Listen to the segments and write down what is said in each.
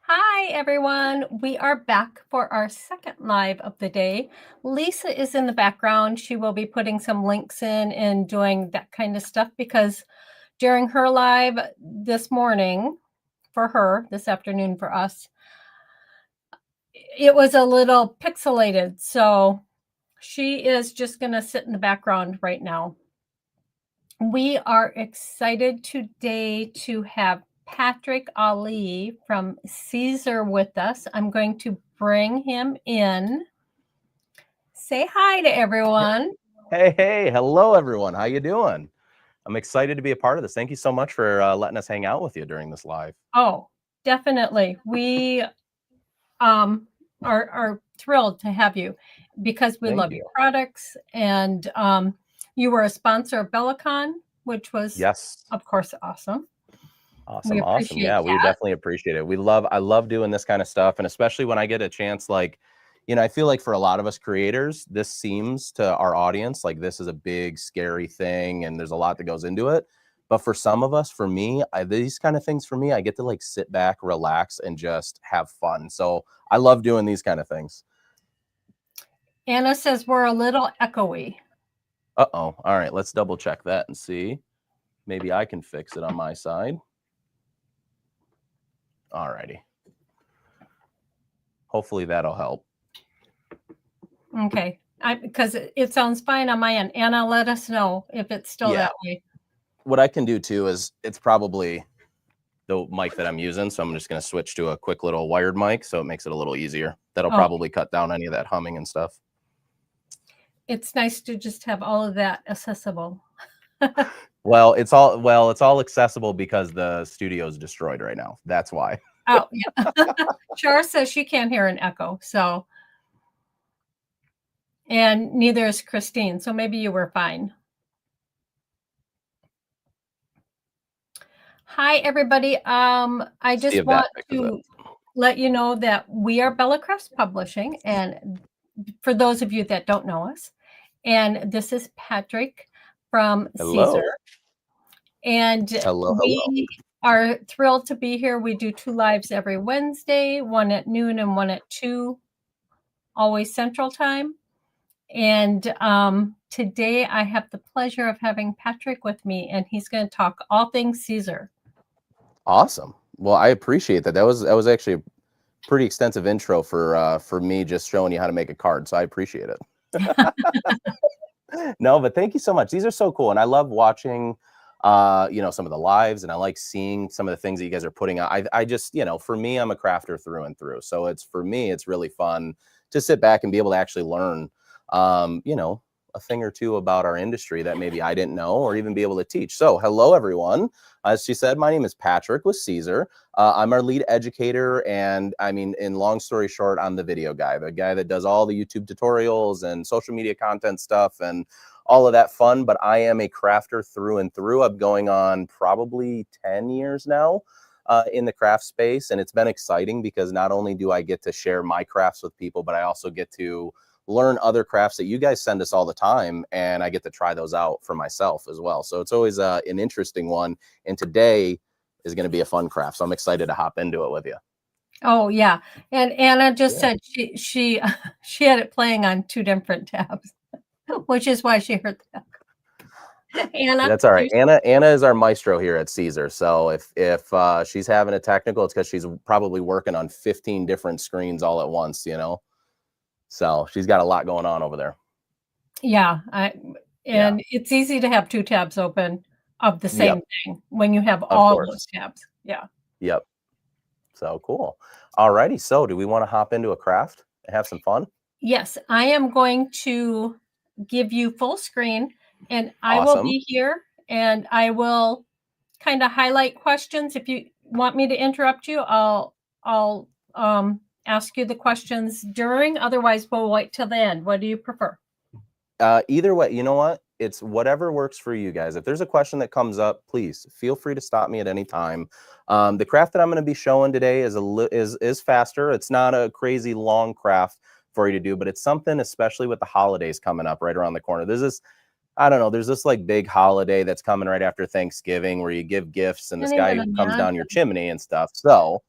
Hi, everyone. We are back for our second live of the day. Lisa is in the background. She will be putting some links in and doing that kind of stuff because during her live this morning, for her, this afternoon for us, it was a little pixelated. So she is just going to sit in the background right now. We are excited today to have Patrick Ali from Siser with us. I'm going to bring him in. Say hi to everyone. Hey, hello everyone. How you doing? I'm excited to be a part of this. Thank you so much for letting us hang out with you during this live. Oh, definitely. We are thrilled to have you because we Thank love your you. products. And you were a sponsor of Bellicon, which was, Yes. of course, awesome. We Awesome. appreciate Yeah, we that. definitely appreciate it. I love doing this kind of stuff. And especially when I get a chance, like, I feel like for a lot of us creators, this seems to our audience like this is a big, scary thing and there's a lot that goes into it. But for some of us, for me, these kind of things for me, I get to like sit back, relax, and just have fun. So I love doing these kind of things. Anna says we're a little echoey. Uh-oh. All right, let's double check that and see. Maybe I can fix it on my side. All righty. Hopefully that'll help. Okay, because it sounds fine on my end. Anna, let us know if it's still that way. What I can do too is it's probably the mic that I'm using, so I'm just going to switch to a quick little wired mic so it makes it a little easier. That'll probably cut down any of that humming and stuff. It's nice to just have all of that accessible. Well, it's all accessible because the studio is destroyed right now. That's why. Oh, yeah. Char says she can't hear an echo, so. And neither is Christine, so maybe you were fine. Hi, everybody. I just want to let you know that we are Bellicrest Publishing, and for those of you that don't know us, and this is Patrick from Siser. And we are thrilled to be here. We do 2 lives every Wednesday, one at noon and one at 2, always Central Time. And today I have the pleasure of having Patrick with me, and he's going to talk all things Siser. Awesome. Well, I appreciate that. That was actually a pretty extensive intro for me, just showing you how to make a card. So I appreciate it. No, but thank you so much. These are so cool, and I love watching some of the lives, and I like seeing some of the things that you guys are putting out. I just, for me, I'm a crafter through and through. So for me, it's really fun to sit back and be able to actually learn, a thing or two about our industry that maybe I didn't know or even be able to teach. So hello, everyone. As she said, my name is Patrick with Siser. I'm our lead educator. And I mean, in long story short, I'm the video guy, the guy that does all the YouTube tutorials and social media content stuff and all of that fun. But I am a crafter through and through. I'm going on probably 10 years now in the craft space. And it's been exciting because not only do I get to share my crafts with people, but I also get to learn other crafts that you guys send us all the time, and I get to try those out for myself as well. So it's always an interesting one, and today is going to be a fun craft, so I'm excited to hop into it with you. Oh yeah, and Anna just said she had it playing on 2 different tabs, which is why she heard that. Anna, that's all right. Anna is our maestro here at Siser. So if she's having a technical, it's because she's probably working on 15 different screens all at once, So she's got a lot going on over there. Yeah, it's easy to have 2 tabs open of the same thing when you have all those tabs. Yeah. Yep. So cool. All righty. So do we want to hop into a craft and have some fun? Yes, I am going to give you full screen, and I will be here, and I will kind of highlight questions. If you want me to interrupt you, I'll ask you the questions during. Otherwise, we'll wait till the end. What do you prefer? Either way, you know what? It's whatever works for you guys. If there's a question that comes up, please feel free to stop me at any time. The craft that I'm going to be showing today is faster. It's not a crazy long craft for you to do, but it's something, especially with the holidays coming up right around the corner. I don't know, there's this like big holiday that's coming right after Thanksgiving where you give gifts and this Can't even guy comes down your imagine. chimney and stuff. So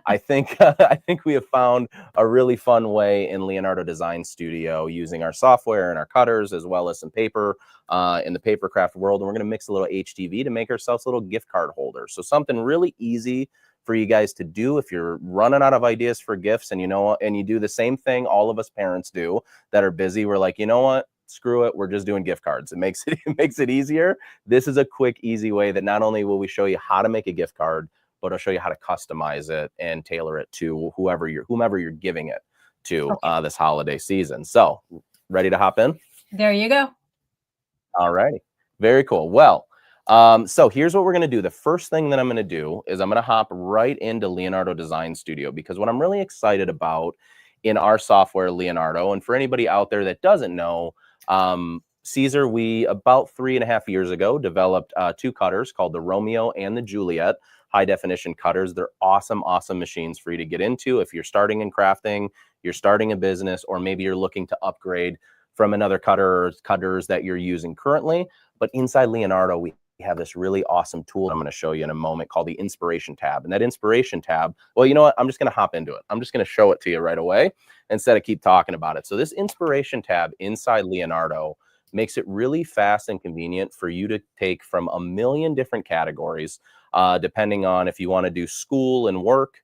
I think I think we have found a really fun way in Leonardo Design Studio using our software and our cutters as well as some paper in the paper craft world. And we're going to mix a little HTV to make ourselves a little gift card holder. So something really easy for you guys to do if you're running out of ideas for gifts, and you know, and you do the same thing all of us parents do that are busy. We're like, you know what? Screw it, we're just doing gift cards. It makes it easier. This is a quick, easy way that not only will we show you how to make a gift card, but I'll show you how to customize it and tailor it to whomever you're giving it to Okay, this holiday season. So, ready to hop in? there you go. All righty, very cool. Well, so here's what we're going to do. The first thing that I'm going to do is I'm going to hop right into Leonardo Design Studio, because what I'm really excited about in our software, Leonardo, and for anybody out there that doesn't know, Siser, we about 3.5 years ago developed two cutters called the Romeo and the Juliet high definition cutters. They're awesome, awesome machines for you to get into if you're starting in crafting, you're starting a business, or maybe you're looking to upgrade from another cutter or cutters that you're using currently. But inside Leonardo, we have this really awesome tool I'm going to show you in a moment called the Inspiration tab. And that Inspiration tab, well, you know what? I'm just going to hop into it. I'm just going to show it to you right away instead of keep talking about it. So this Inspiration tab inside Leonardo makes it really fast and convenient for you to take from a million different categories, depending on if you want to do school and work.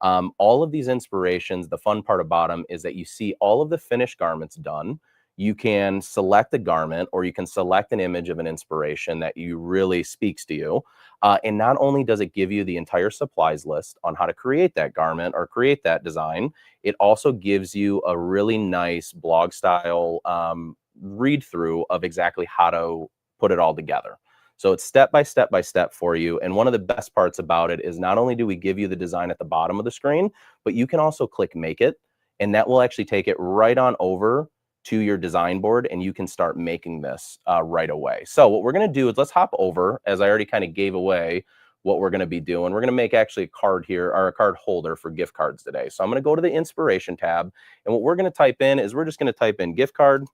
All of these inspirations, the fun part about them is that you see all of the finished garments done. You can select a garment, or you can select an image of an inspiration that you really speaks to you. And not only does it give you the entire supplies list on how to create that garment or create that design, it also gives you a really nice blog style read through of exactly how to put it all together. So it's step by step by step for you. And one of the best parts about it is not only do we give you the design at the bottom of the screen, but you can also click make it, and that will actually take it right on over to your design board, and you can start making this right away. So what we're going to do is let's hop over, as I already kind of gave away what we're going to be doing. We're going to make actually a card here, or a card holder for gift cards today. So I'm going to go to the Inspiration tab, and what we're going to type in is we're just going to type in gift card,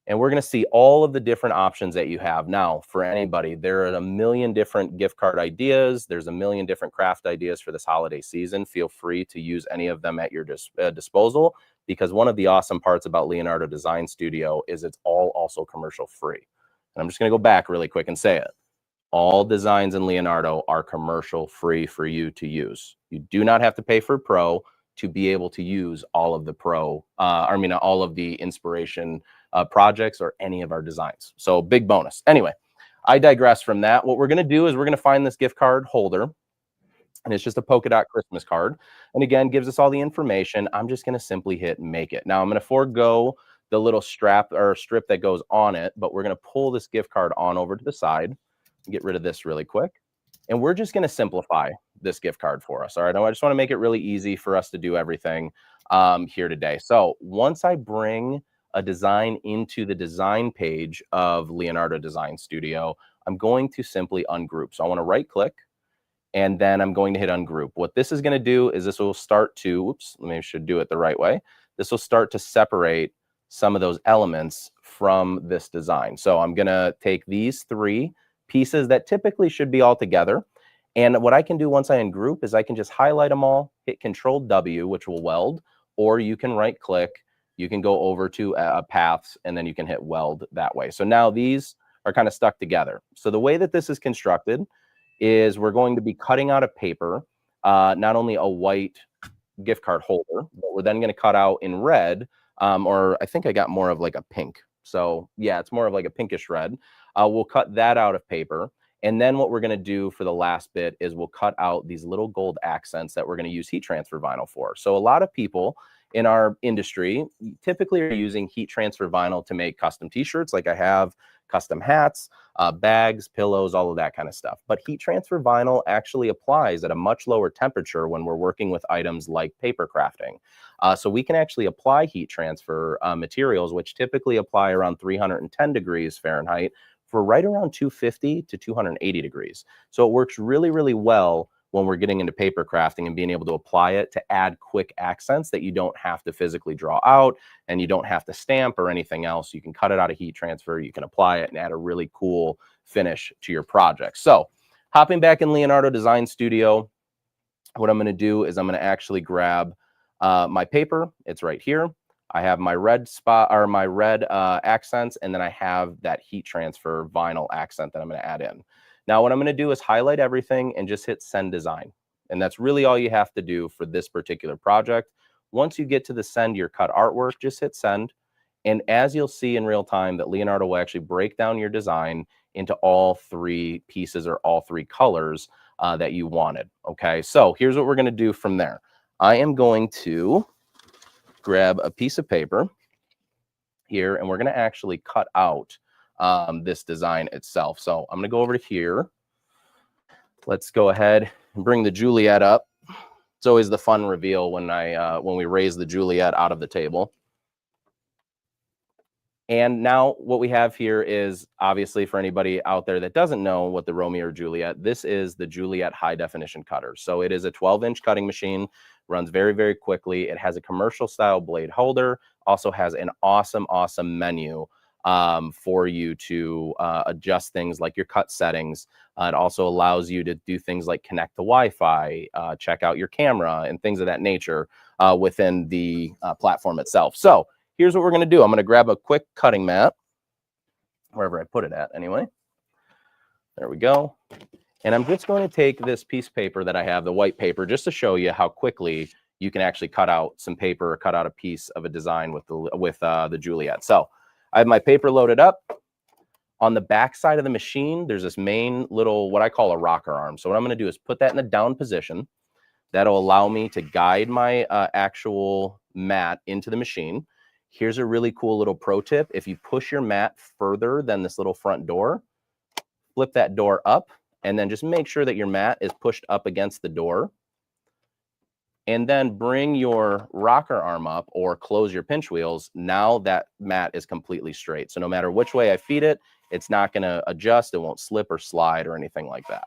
and we're going to see all of the different options that you have. Now, for anybody, there are a million different gift card ideas. There's a million different craft ideas for this holiday season. Feel free to use any of them at your disposal, because one of the awesome parts about Leonardo Design Studio is it's all also commercial free. And I'm just going to go back really quick and say it. All designs in Leonardo are commercial free for you to use. You do not have to pay for Pro to be able to use all of the all of the inspiration projects or any of our designs. So big bonus. Anyway, I digress from that. What we're going to do is we're going to find this gift card holder, and it's just a polka dot Christmas card. And again, gives us all the information. I'm just going to simply hit make it. Now I'm going to forego the little strap or strip that goes on it, but we're going to pull this gift card on over to the side, get rid of this really quick. And we're just going to simplify this gift card for us. All right. I just want to make it really easy for us to do everything here today. So once I bring a design into the design page of Leonardo Design Studio, I'm going to simply ungroup. So I want to right click, and then I'm going to hit ungroup. What this is going to do is this will start to, oops, maybe I should do it the right way. This will start to separate some of those elements from this design. So I'm going to take these three pieces that typically should be all together. And what I can do once I ungroup is I can just highlight them all, hit Control W, which will weld, or you can right click, you can go over to paths, and then you can hit weld that way. So now these are kind of stuck together. So the way that this is constructed is we're going to be cutting out a paper, not only a white gift card holder, but we're then going to cut out in red, or I think I got more of like a pink. So yeah, it's more of like a pinkish red. We'll cut that out of paper. And then what we're going to do for the last bit is we'll cut out these little gold accents that we're going to use heat transfer vinyl for. So a lot of people in our industry typically are using heat transfer vinyl to make custom t-shirts, like I have, custom hats, bags, pillows, all of that kind of stuff. But heat transfer vinyl actually applies at a much lower temperature when we're working with items like paper crafting. So we can actually apply heat transfer materials, which typically apply around 310 degrees Fahrenheit, for right around 250 to 280 degrees. So it works really, really well when we're getting into paper crafting and being able to apply it to add quick accents that you don't have to physically draw out and you don't have to stamp or anything else. You can cut it out of heat transfer, you can apply it and add a really cool finish to your project. So hopping back in Leonardo Design Studio, what I'm going to do is I'm going to actually grab my paper. It's right here. I have my red spot or my red accents, and then I have that heat transfer vinyl accent that I'm going to add in. Now, what I'm going to do is highlight everything and just hit send design. And that's really all you have to do for this particular project. Once you get to the send your cut artwork, just hit send. And as you'll see in real time, that Leonardo will actually break down your design into all three pieces or all three colors that you wanted. Okay, so here's what we're going to do from there. I am going to grab a piece of paper here, and we're going to actually cut out this design itself. So I'm going to go over to here. Let's go ahead and bring the Juliet up. It's always the fun reveal when we raise the Juliet out of the table. And now what we have here is, obviously for anybody out there that doesn't know what the Romeo or Juliet, this is the Juliet high definition cutter. So it is a 12-inch cutting machine, runs very, very quickly. It has a commercial style blade holder, also has an awesome, awesome menu for you to adjust things like your cut settings. It also allows you to do things like connect to Wi-Fi, check out your camera and things of that nature within the platform itself. So here's what we're going to do. I'm going to grab a quick cutting mat, wherever I put it at anyway. There we go. And I'm just going to take this piece of paper that I have, the white paper, just to show you how quickly you can actually cut out some paper or cut out a piece of a design with the Juliet. So I have my paper loaded up. On the back side of the machine, there's this main little, what I call a rocker arm. So what I'm going to do is put that in the down position. That'll allow me to guide my actual mat into the machine. Here's a really cool little pro tip. If you push your mat further than this little front door, flip that door up, and then just make sure that your mat is pushed up against the door. And then bring your rocker arm up or close your pinch wheels. Now that mat is completely straight. So no matter which way I feed it, it's not going to adjust. It won't slip or slide or anything like that.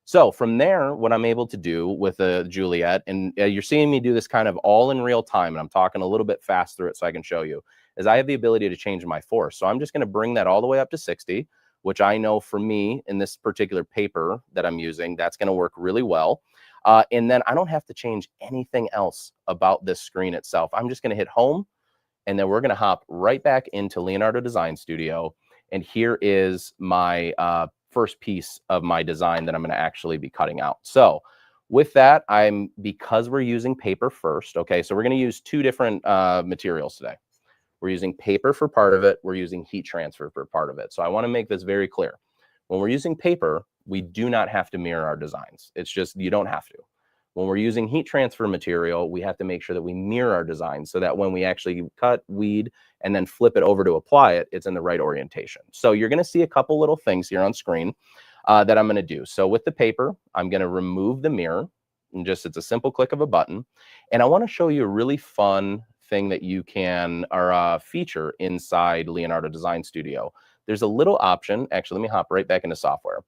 So from there, what I'm able to do with the Juliet, and you're seeing me do this kind of all in real time, and I'm talking a little bit fast through it so I can show you, is I have the ability to change my force. So I'm just going to bring that all the way up to 60, which I know for me in this particular paper that I'm using, that's going to work really well. And then I don't have to change anything else about this screen itself. I'm just going to hit home, and then we're going to hop right back into Leonardo Design Studio. And here is my first piece of my design that I'm going to actually be cutting out. So with that, because we're using paper first, okay, so we're going to use two different materials today. We're using paper for part of it. We're using heat transfer for part of it. So I want to make this very clear. When we're using paper, we do not have to mirror our designs. It's just, you don't have to. When we're using heat transfer material, we have to make sure that we mirror our designs so that when we actually cut, weed, and then flip it over to apply it, it's in the right orientation. So you're going to see a couple little things here on screen that I'm going to do. So with the paper, I'm going to remove the mirror, and it's a simple click of a button. And I want to show you a really fun thing that you can, or feature inside Leonardo Design Studio. There's a little option, actually, let me hop right back into software.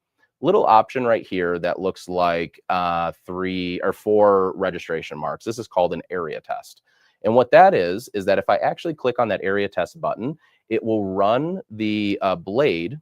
Little option right here that looks like 3 or 4 registration marks. This is called an area test. And what that is that if I actually click on that area test button, it will run the blade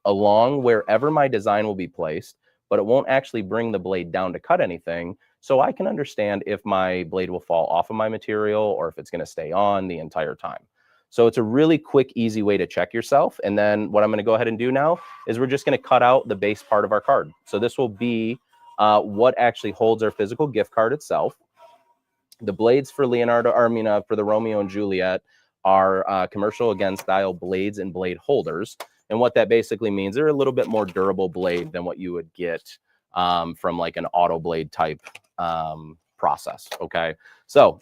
along wherever my design will be placed, but it won't actually bring the blade down to cut anything. So I can understand if my blade will fall off of my material or if it's going to stay on the entire time. So it's a really quick, easy way to check yourself. And then what I'm going to go ahead and do now is we're just going to cut out the base part of our card. So this will be what actually holds our physical gift card itself. The blades for for the Romeo and Juliet are commercial again style blades and blade holders. And what that basically means, they're a little bit more durable blade than what you would get from like an auto blade type process. Okay, so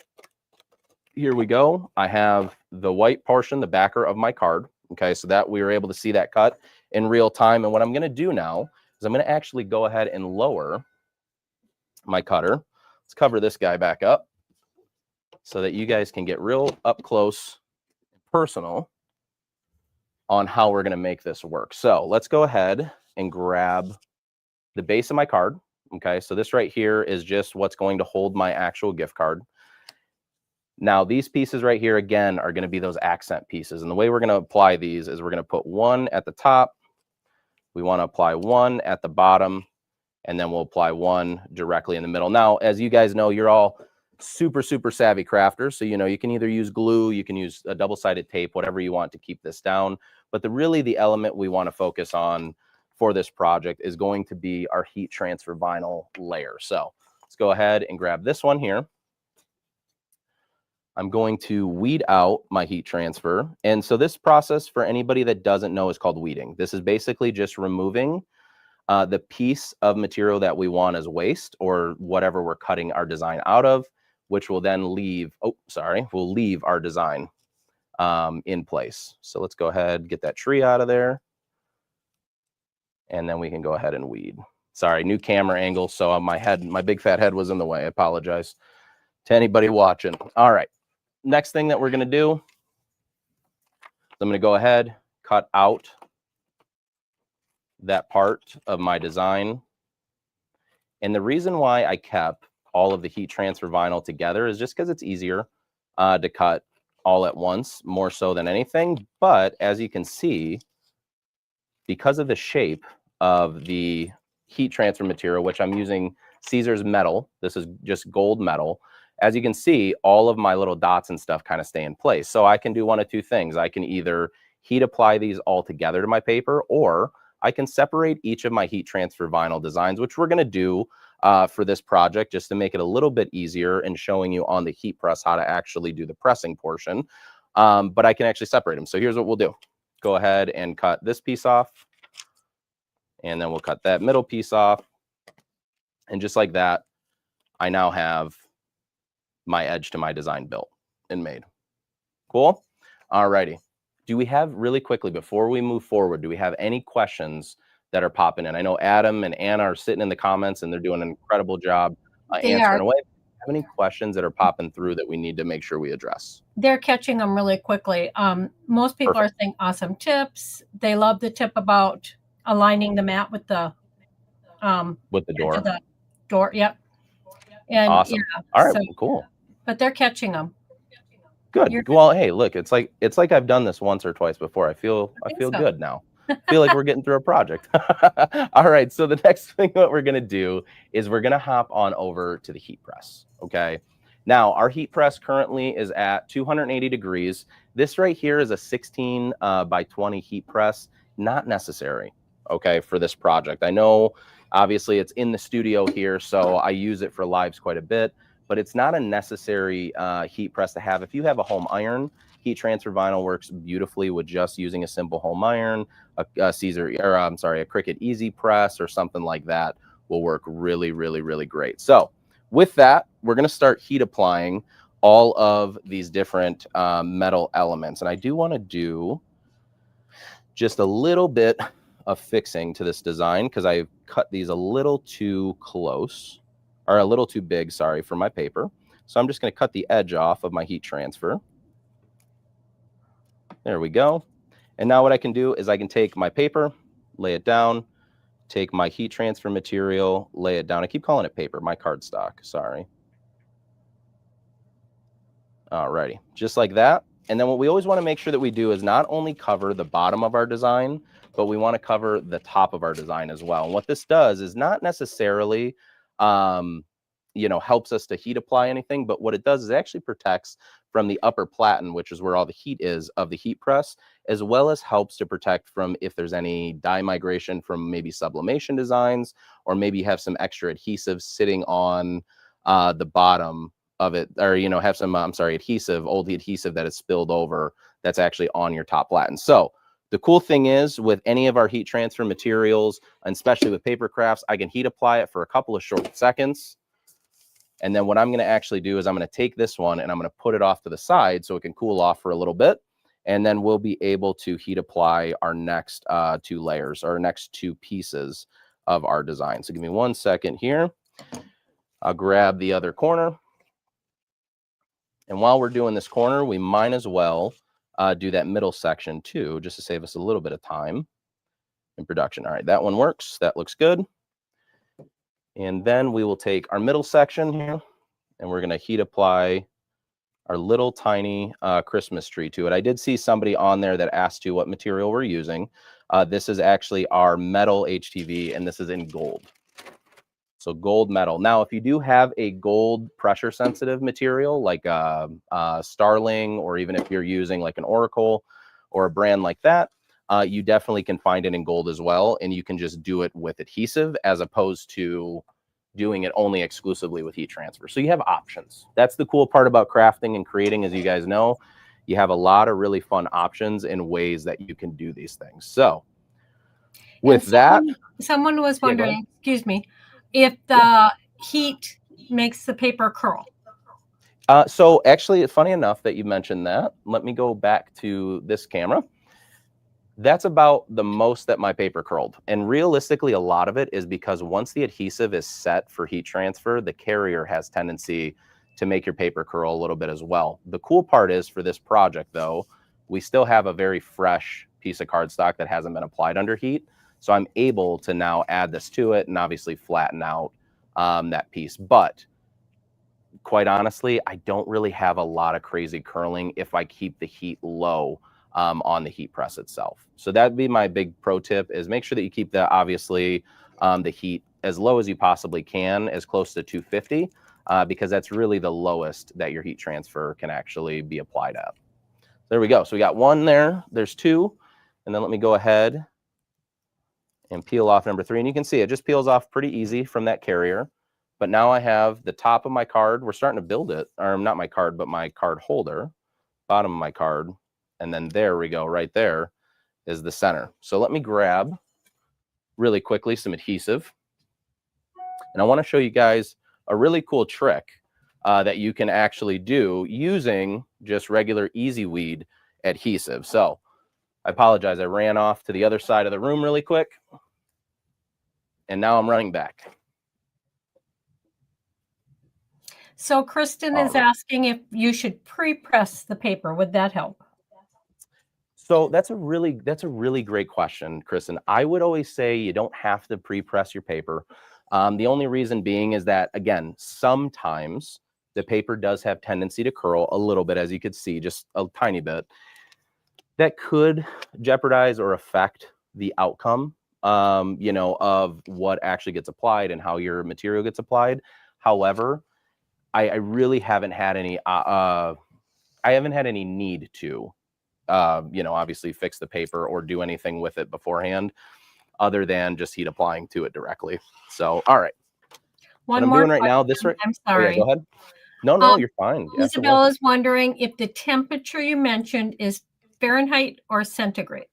here we go. I have the white portion, the backer of my card. Okay, so that we were able to see that cut in real time. And what I'm going to do now is I'm going to actually go ahead and lower my cutter. Let's cover this guy back up so that you guys can get real up close and personal on how we're going to make this work. So let's go ahead and grab the base of my card. Okay, so this right here is just what's going to hold my actual gift card. Now, these pieces right here, again, are going to be those accent pieces. And the way we're going to apply these is we're going to put one at the top. We want to apply one at the bottom, and then we'll apply one directly in the middle. Now, as you guys know, you're all super, super savvy crafters. So, you know, you can either use glue, you can use a double-sided tape, whatever you want to keep this down. But really the element we want to focus on for this project is going to be our heat transfer vinyl layer. So let's go ahead and grab this one here. I'm going to weed out my heat transfer. And so this process, for anybody that doesn't know, is called weeding. This is basically just removing the piece of material that we want as waste, or whatever we're cutting our design out of, which will then leave, will leave our design in place. So let's go ahead, get that tree out of there. And then we can go ahead and weed. Sorry, new camera angle. So my big fat head was in the way. I apologize to anybody watching. All right. Next thing that we're going to do, I'm going to go ahead, cut out that part of my design. And the reason why I kept all of the heat transfer vinyl together is just because it's easier to cut all at once, more so than anything. But as you can see, because of the shape of the heat transfer material, which I'm using Siser's metal, this is just gold metal. As you can see, all of my little dots and stuff kind of stay in place. So I can do one of two things. I can either heat apply these all together to my paper, or I can separate each of my heat transfer vinyl designs, which we're going to do for this project, just to make it a little bit easier and showing you on the heat press how to actually do the pressing portion. But I can actually separate them. So here's what we'll do. Go ahead and cut this piece off. And then we'll cut that middle piece off. And just like that, I now have my edge to my design built and made. Cool. All righty. Do we have, really quickly, before we move forward, do we have any questions that are popping in? I know Adam and Anna are sitting in the comments and they're doing an incredible job answering away. Have any questions that are popping through that we need to make sure we address? They're catching them really quickly. Most people are saying awesome tips. They love the tip about aligning the mat with the door. The door. Yep. And awesome. Yeah, all right. So, cool. But they're catching them. Good. Well, hey, look, it's like I've done this once or twice before. I feel good now. I feel like we're getting through a project. All right. So the next thing that we're going to do is we're going to hop on over to the heat press. Okay. Now, our heat press currently is at 280 degrees. This right here is a 16 by 20 heat press. Not necessary, okay, for this project. I know, obviously, it's in the studio here, so I use it for lives quite a bit, but it's not a necessary heat press to have. If you have a home iron, heat transfer vinyl works beautifully with just using a simple home iron, a Cricut Easy Press or something like that will work really, really, really great. So with that, we're going to start heat applying all of these different metal elements. And I do want to do just a little bit of fixing to this design because I cut these a little too close, or a little too big, sorry, for my paper. So I'm just going to cut the edge off of my heat transfer. There we go. And now what I can do is I can take my paper, lay it down, take my heat transfer material, lay it down. I keep calling it paper, my cardstock, sorry. Alrighty, just like that. And then what we always want to make sure that we do is not only cover the bottom of our design, but we want to cover the top of our design as well. And what this does is not necessarily, helps us to heat apply anything, but what it does is it actually protects from the upper platen, which is where all the heat is of the heat press, as well as helps to protect from if there's any dye migration from maybe sublimation designs, or maybe you have some extra adhesive sitting on the bottom of it, or have some adhesive, old adhesive that is spilled over that's actually on your top platen. So the cool thing is with any of our heat transfer materials, and especially with paper crafts, I can heat apply it for a couple of short seconds. And then what I'm going to actually do is I'm going to take this one and I'm going to put it off to the side so it can cool off for a little bit. And then we'll be able to heat apply our next two layers, or next two pieces of our design. So give me 1 second here. I'll grab the other corner. And while we're doing this corner, we might as well do that middle section too, just to save us a little bit of time in production. All right, that one works. That looks good. And then we will take our middle section here, and we're going to heat apply our little tiny Christmas tree to it. I did see somebody on there that asked you what material we're using. This is actually our metal HTV, and this is in gold. So gold metal. Now, if you do have a gold pressure sensitive material like Starling, or even if you're using like an Oracle or a brand like that, you definitely can find it in gold as well. And you can just do it with adhesive as opposed to doing it only exclusively with heat transfer. So you have options. That's the cool part about crafting and creating, as you guys know. You have a lot of really fun options and ways that you can do these things. So with someone was wondering, excuse me, if the heat makes the paper curl. So actually, it's funny enough that you mentioned that. Let me go back to this camera. That's about the most that my paper curled. And realistically, a lot of it is because once the adhesive is set for heat transfer, the carrier has tendency to make your paper curl a little bit as well. The cool part is for this project, though, we still have a very fresh piece of cardstock that hasn't been applied under heat. So I'm able to now add this to it and obviously flatten out that piece. But quite honestly, I don't really have a lot of crazy curling if I keep the heat low on the heat press itself. So that'd be my big pro tip, is make sure that you keep the, obviously, the heat as low as you possibly can, as close to 250, because that's really the lowest that your heat transfer can actually be applied at. There we go. So we got one there, there's two, and then let me go ahead and peel off number 3. And you can see it just peels off pretty easy from that carrier. But now I have the top of my card. We're starting to build it, or not my card, but my card holder, bottom of my card. And then there we go, right there is the center. So let me grab really quickly some adhesive. And I want to show you guys a really cool trick that you can actually do using just regular Easy Weed adhesive. So I apologize, I ran off to the other side of the room really quick. And now I'm running back. So Kristen is asking if you should pre-press the paper. Would that help? So that's a really great question, Kristen. I would always say you don't have to pre-press your paper. The only reason being is that, again, sometimes the paper does have tendency to curl a little bit, as you could see, just a tiny bit. That could jeopardize or affect the outcome, you know, of what actually gets applied and how your material gets applied. However, I really haven't had any. I haven't had any need to, you know, obviously fix the paper or do anything with it beforehand, other than just heat applying to it directly. So, all right. One more I'm doing right now. This right. I'm sorry. Oh, yeah, go ahead. No, you're fine. Isabel is wondering if the temperature you mentioned is Fahrenheit or centigrade.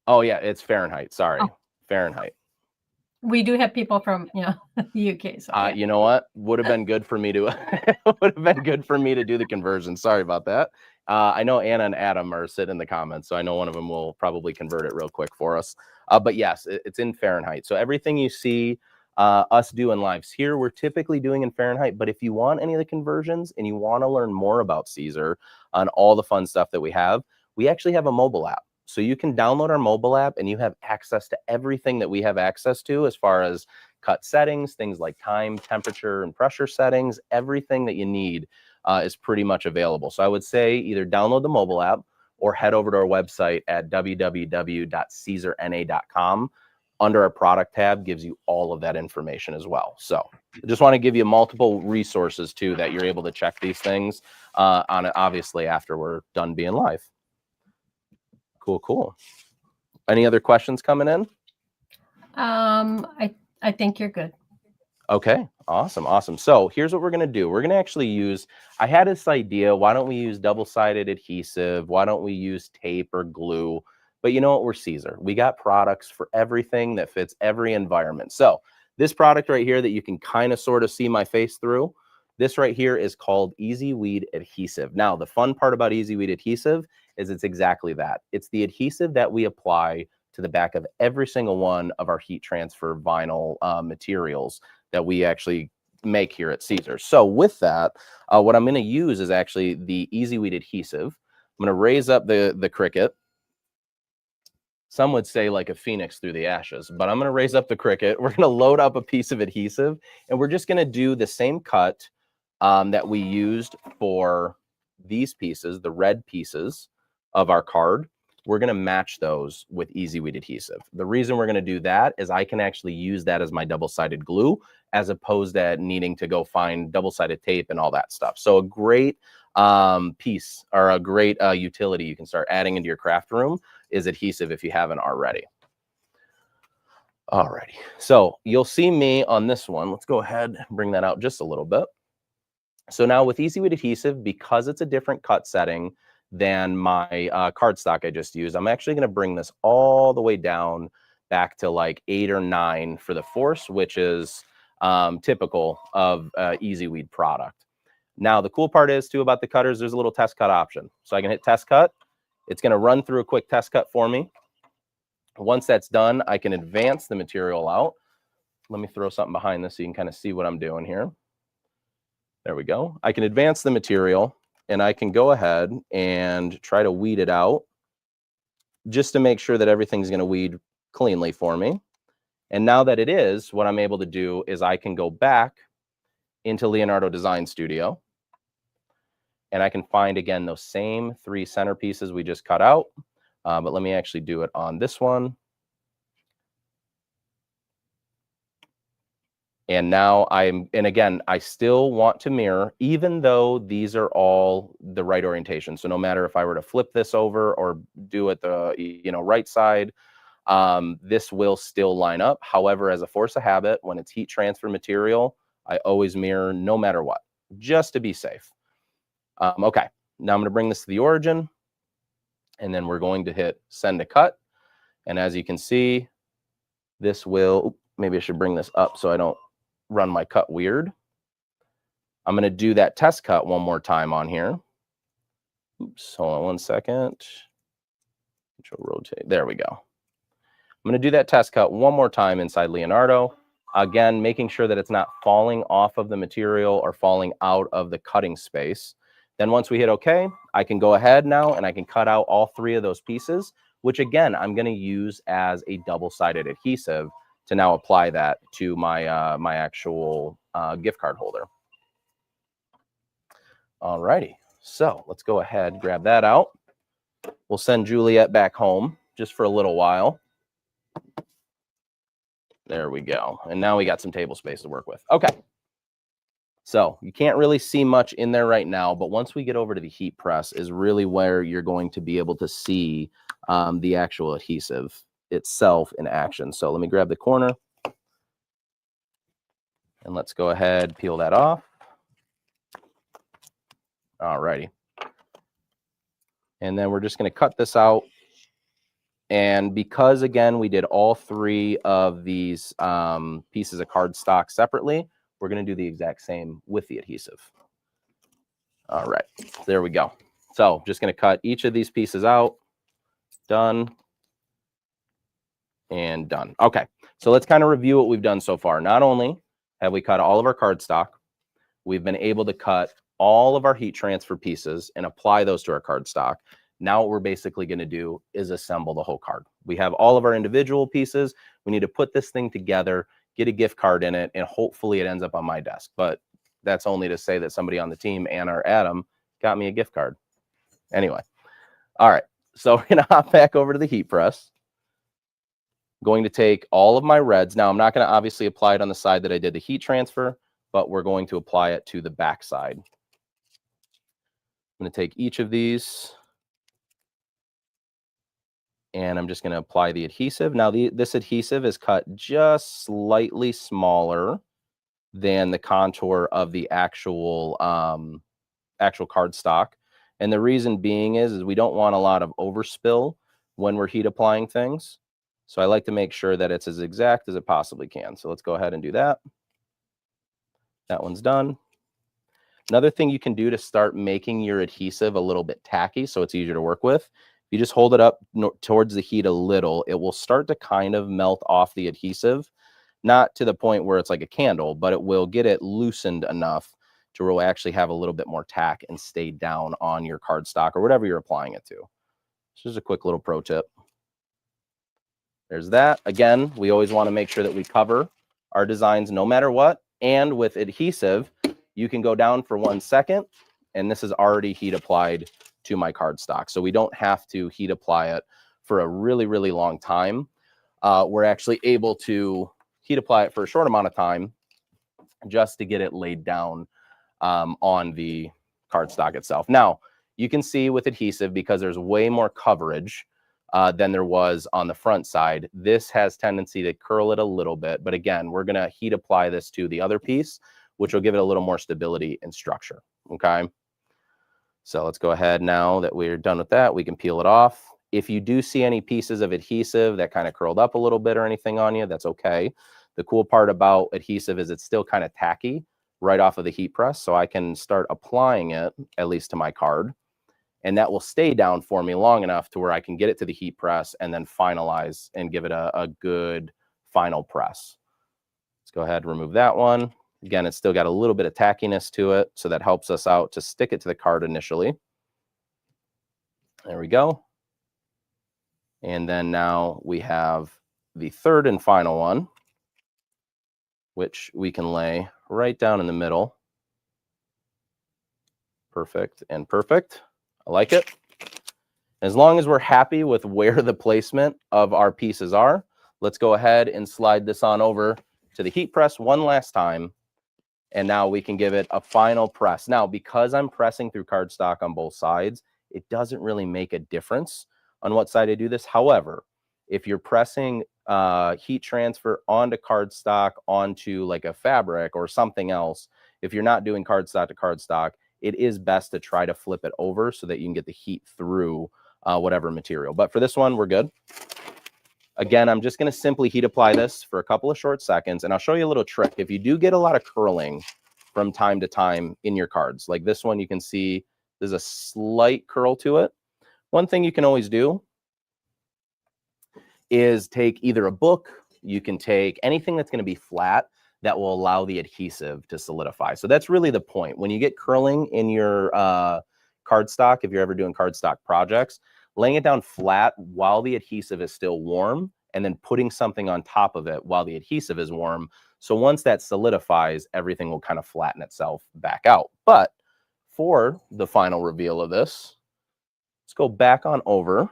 Oh yeah, it's Fahrenheit. Sorry, Fahrenheit. We do have people from, you know, the UK. So, you know what? Would have been good for me to do the conversion. Sorry about that. I know Anna and Adam are sitting in the comments, so I know one of them will probably convert it real quick for us. But yes, it's in Fahrenheit. So everything you see us do in lives here, we're typically doing in Fahrenheit. But if you want any of the conversions and you want to learn more about Siser on all the fun stuff that we actually have a mobile app. So you can download our mobile app and you have access to everything that we have access to as far as cut settings, things like time, temperature, and pressure settings. Everything that you need is pretty much available. So I would say either download the mobile app or head over to our website at www.siserna.com. Under our product tab gives you all of that information as well. So I just want to give you multiple resources too that you're able to check these things on it, obviously, after we're done being live. Cool. Any other questions coming in? I think you're good. Okay, awesome. So here's what we're going to do. We're going to actually use, I had this idea, why don't we use double-sided adhesive? Why don't we use tape or glue? But you know what? We're Siser. We got products for everything that fits every environment. So this product right here that you can kind of sort of see my face through, this right here is called Easy Weed Adhesive. Now, the fun part about Easy Weed Adhesive is it's exactly that. It's the adhesive that we apply to the back of every single one of our heat transfer vinyl materials that we actually make here at Siser. So with that, what I'm going to use is actually the Easy Weed adhesive. I'm going to raise up the Cricut. some would say like a phoenix through the ashes, but I'm going to raise up the Cricut. We're going to load up a piece of adhesive, and we're just going to do the same cut that we used for these pieces, the red pieces of our card. We're going to match those with Easy Weed adhesive. The reason we're going to do that is I can actually use that as my double-sided glue, as opposed to needing to go find double-sided tape and all that stuff. So a great piece, or a great utility you can start adding into your craft room is adhesive if you haven't already. Alrighty, so you'll see me on this one. Let's go ahead and bring that out just a little bit. So now with Easy Weed adhesive, because it's a different cut setting than my cardstock I just used, I'm actually going to bring this all the way down back to like 8 or 9 for the force, which is typical of Easy Weed product. Now, the cool part is too about the cutters, there's a little test cut option. So I can hit test cut. It's going to run through a quick test cut for me. Once that's done, I can advance the material out. Let me throw something behind this so you can kind of see what I'm doing here. There we go. I can advance the material, and I can go ahead and try to weed it out just to make sure that everything's going to weed cleanly for me. And now that it is, what I'm able to do is I can go back into Leonardo Design Studio, and I can find, again, those same 3 centerpieces we just cut out. But let me actually do it on this one. And now and again, I still want to mirror, even though these are all the right orientation. So no matter if I were to flip this over or do it the right side, this will still line up. However, as a force of habit, when it's heat transfer material, I always mirror no matter what, just to be safe. Okay, now I'm going to bring this to the origin, and then we're going to hit send to cut. And as you can see, this will, maybe I should bring this up so I don't run my cut weird. I'm going to do that test cut one more time on here. Oops, hold on one second. Control rotate. There we go. I'm going to do that test cut one more time inside Leonardo. Again, making sure that it's not falling off of the material or falling out of the cutting space. Then once we hit OK, I can go ahead now and I can cut out all 3 of those pieces, which again, I'm going to use as a double-sided adhesive to now apply that to my my actual gift card holder. All righty, so let's go ahead, grab that out. We'll send Juliet back home just for a little while. There we go. And now we got some table space to work with. Okay. So you can't really see much in there right now, but once we get over to the heat press is really where you're going to be able to see the actual adhesive itself in action. So let me grab the corner and let's go ahead, peel that off. All righty. And then we're just going to cut this out. And because, again, we did all 3 of these pieces of cardstock separately, we're going to do the exact same with the adhesive. All right, there we go. So just going to cut each of these pieces out. Done. And done. Okay, so let's kind of review what we've done so far. Not only have we cut all of our cardstock, we've been able to cut all of our heat transfer pieces and apply those to our cardstock. Now what we're basically going to do is assemble the whole card. We have all of our individual pieces. We need to put this thing together, get a gift card in it, and hopefully it ends up on my desk. But that's only to say that somebody on the team, Anna or Adam, got me a gift card. Anyway, all right. So we're going to hop back over to the heat press. Going to take all of my reds. Now, I'm not going to obviously apply it on the side that I did the heat transfer, but we're going to apply it to the back side. I'm going to take each of these, and I'm just going to apply the adhesive. Now, this adhesive is cut just slightly smaller than the contour of the actual cardstock. And the reason being is we don't want a lot of overspill when we're heat applying things. So I like to make sure that it's as exact as it possibly can. So let's go ahead and do that. That one's done. Another thing you can do to start making your adhesive a little bit tacky so it's easier to work with, you just hold it up towards the heat a little. It will start to kind of melt off the adhesive, not to the point where it's like a candle, but it will get it loosened enough to really actually have a little bit more tack and stay down on your cardstock or whatever you're applying it to. This is a quick little pro tip. There's that. Again, we always want to make sure that we cover our designs no matter what. And with adhesive, you can go down for 1 second, and this is already heat applied to my cardstock. So we don't have to heat apply it for a really, really long time. We're actually able to heat apply it for a short amount of time just to get it laid down on the cardstock itself. Now, you can see with adhesive, because there's way more coverage than there was on the front side, this has tendency to curl it a little bit. But again, we're going to heat apply this to the other piece, which will give it a little more stability and structure. Okay. So let's go ahead now that we're done with that. We can peel it off. If you do see any pieces of adhesive that kind of curled up a little bit or anything on you, that's okay. The cool part about adhesive is it's still kind of tacky right off of the heat press. So I can start applying it, at least to my card, and that will stay down for me long enough to where I can get it to the heat press and then finalize and give it a good final press. Let's go ahead and remove that one. Again, it's still got a little bit of tackiness to it, so that helps us out to stick it to the card initially. There we go. And then now we have the third and final one, which we can lay right down in the middle. Perfect and perfect. I like it. As long as we're happy with where the placement of our pieces are, let's go ahead and slide this on over to the heat press one last time. And now we can give it a final press. Now, because I'm pressing through cardstock on both sides, it doesn't really make a difference on what side I do this. However, if you're pressing heat transfer onto cardstock, onto like a fabric or something else, if you're not doing cardstock to cardstock, it is best to try to flip it over so that you can get the heat through whatever material. But for this one, we're good. Again, I'm just going to simply heat apply this for a couple of short seconds, and I'll show you a little trick. If you do get a lot of curling from time to time in your cards, like this one, you can see there's a slight curl to it. One thing you can always do is take either a book, you can take anything that's going to be flat that will allow the adhesive to solidify. So that's really the point. When you get curling in your cardstock, if you're ever doing cardstock projects, laying it down flat while the adhesive is still warm, and then putting something on top of it while the adhesive is warm. So once that solidifies, everything will kind of flatten itself back out. But for the final reveal of this, let's go back on over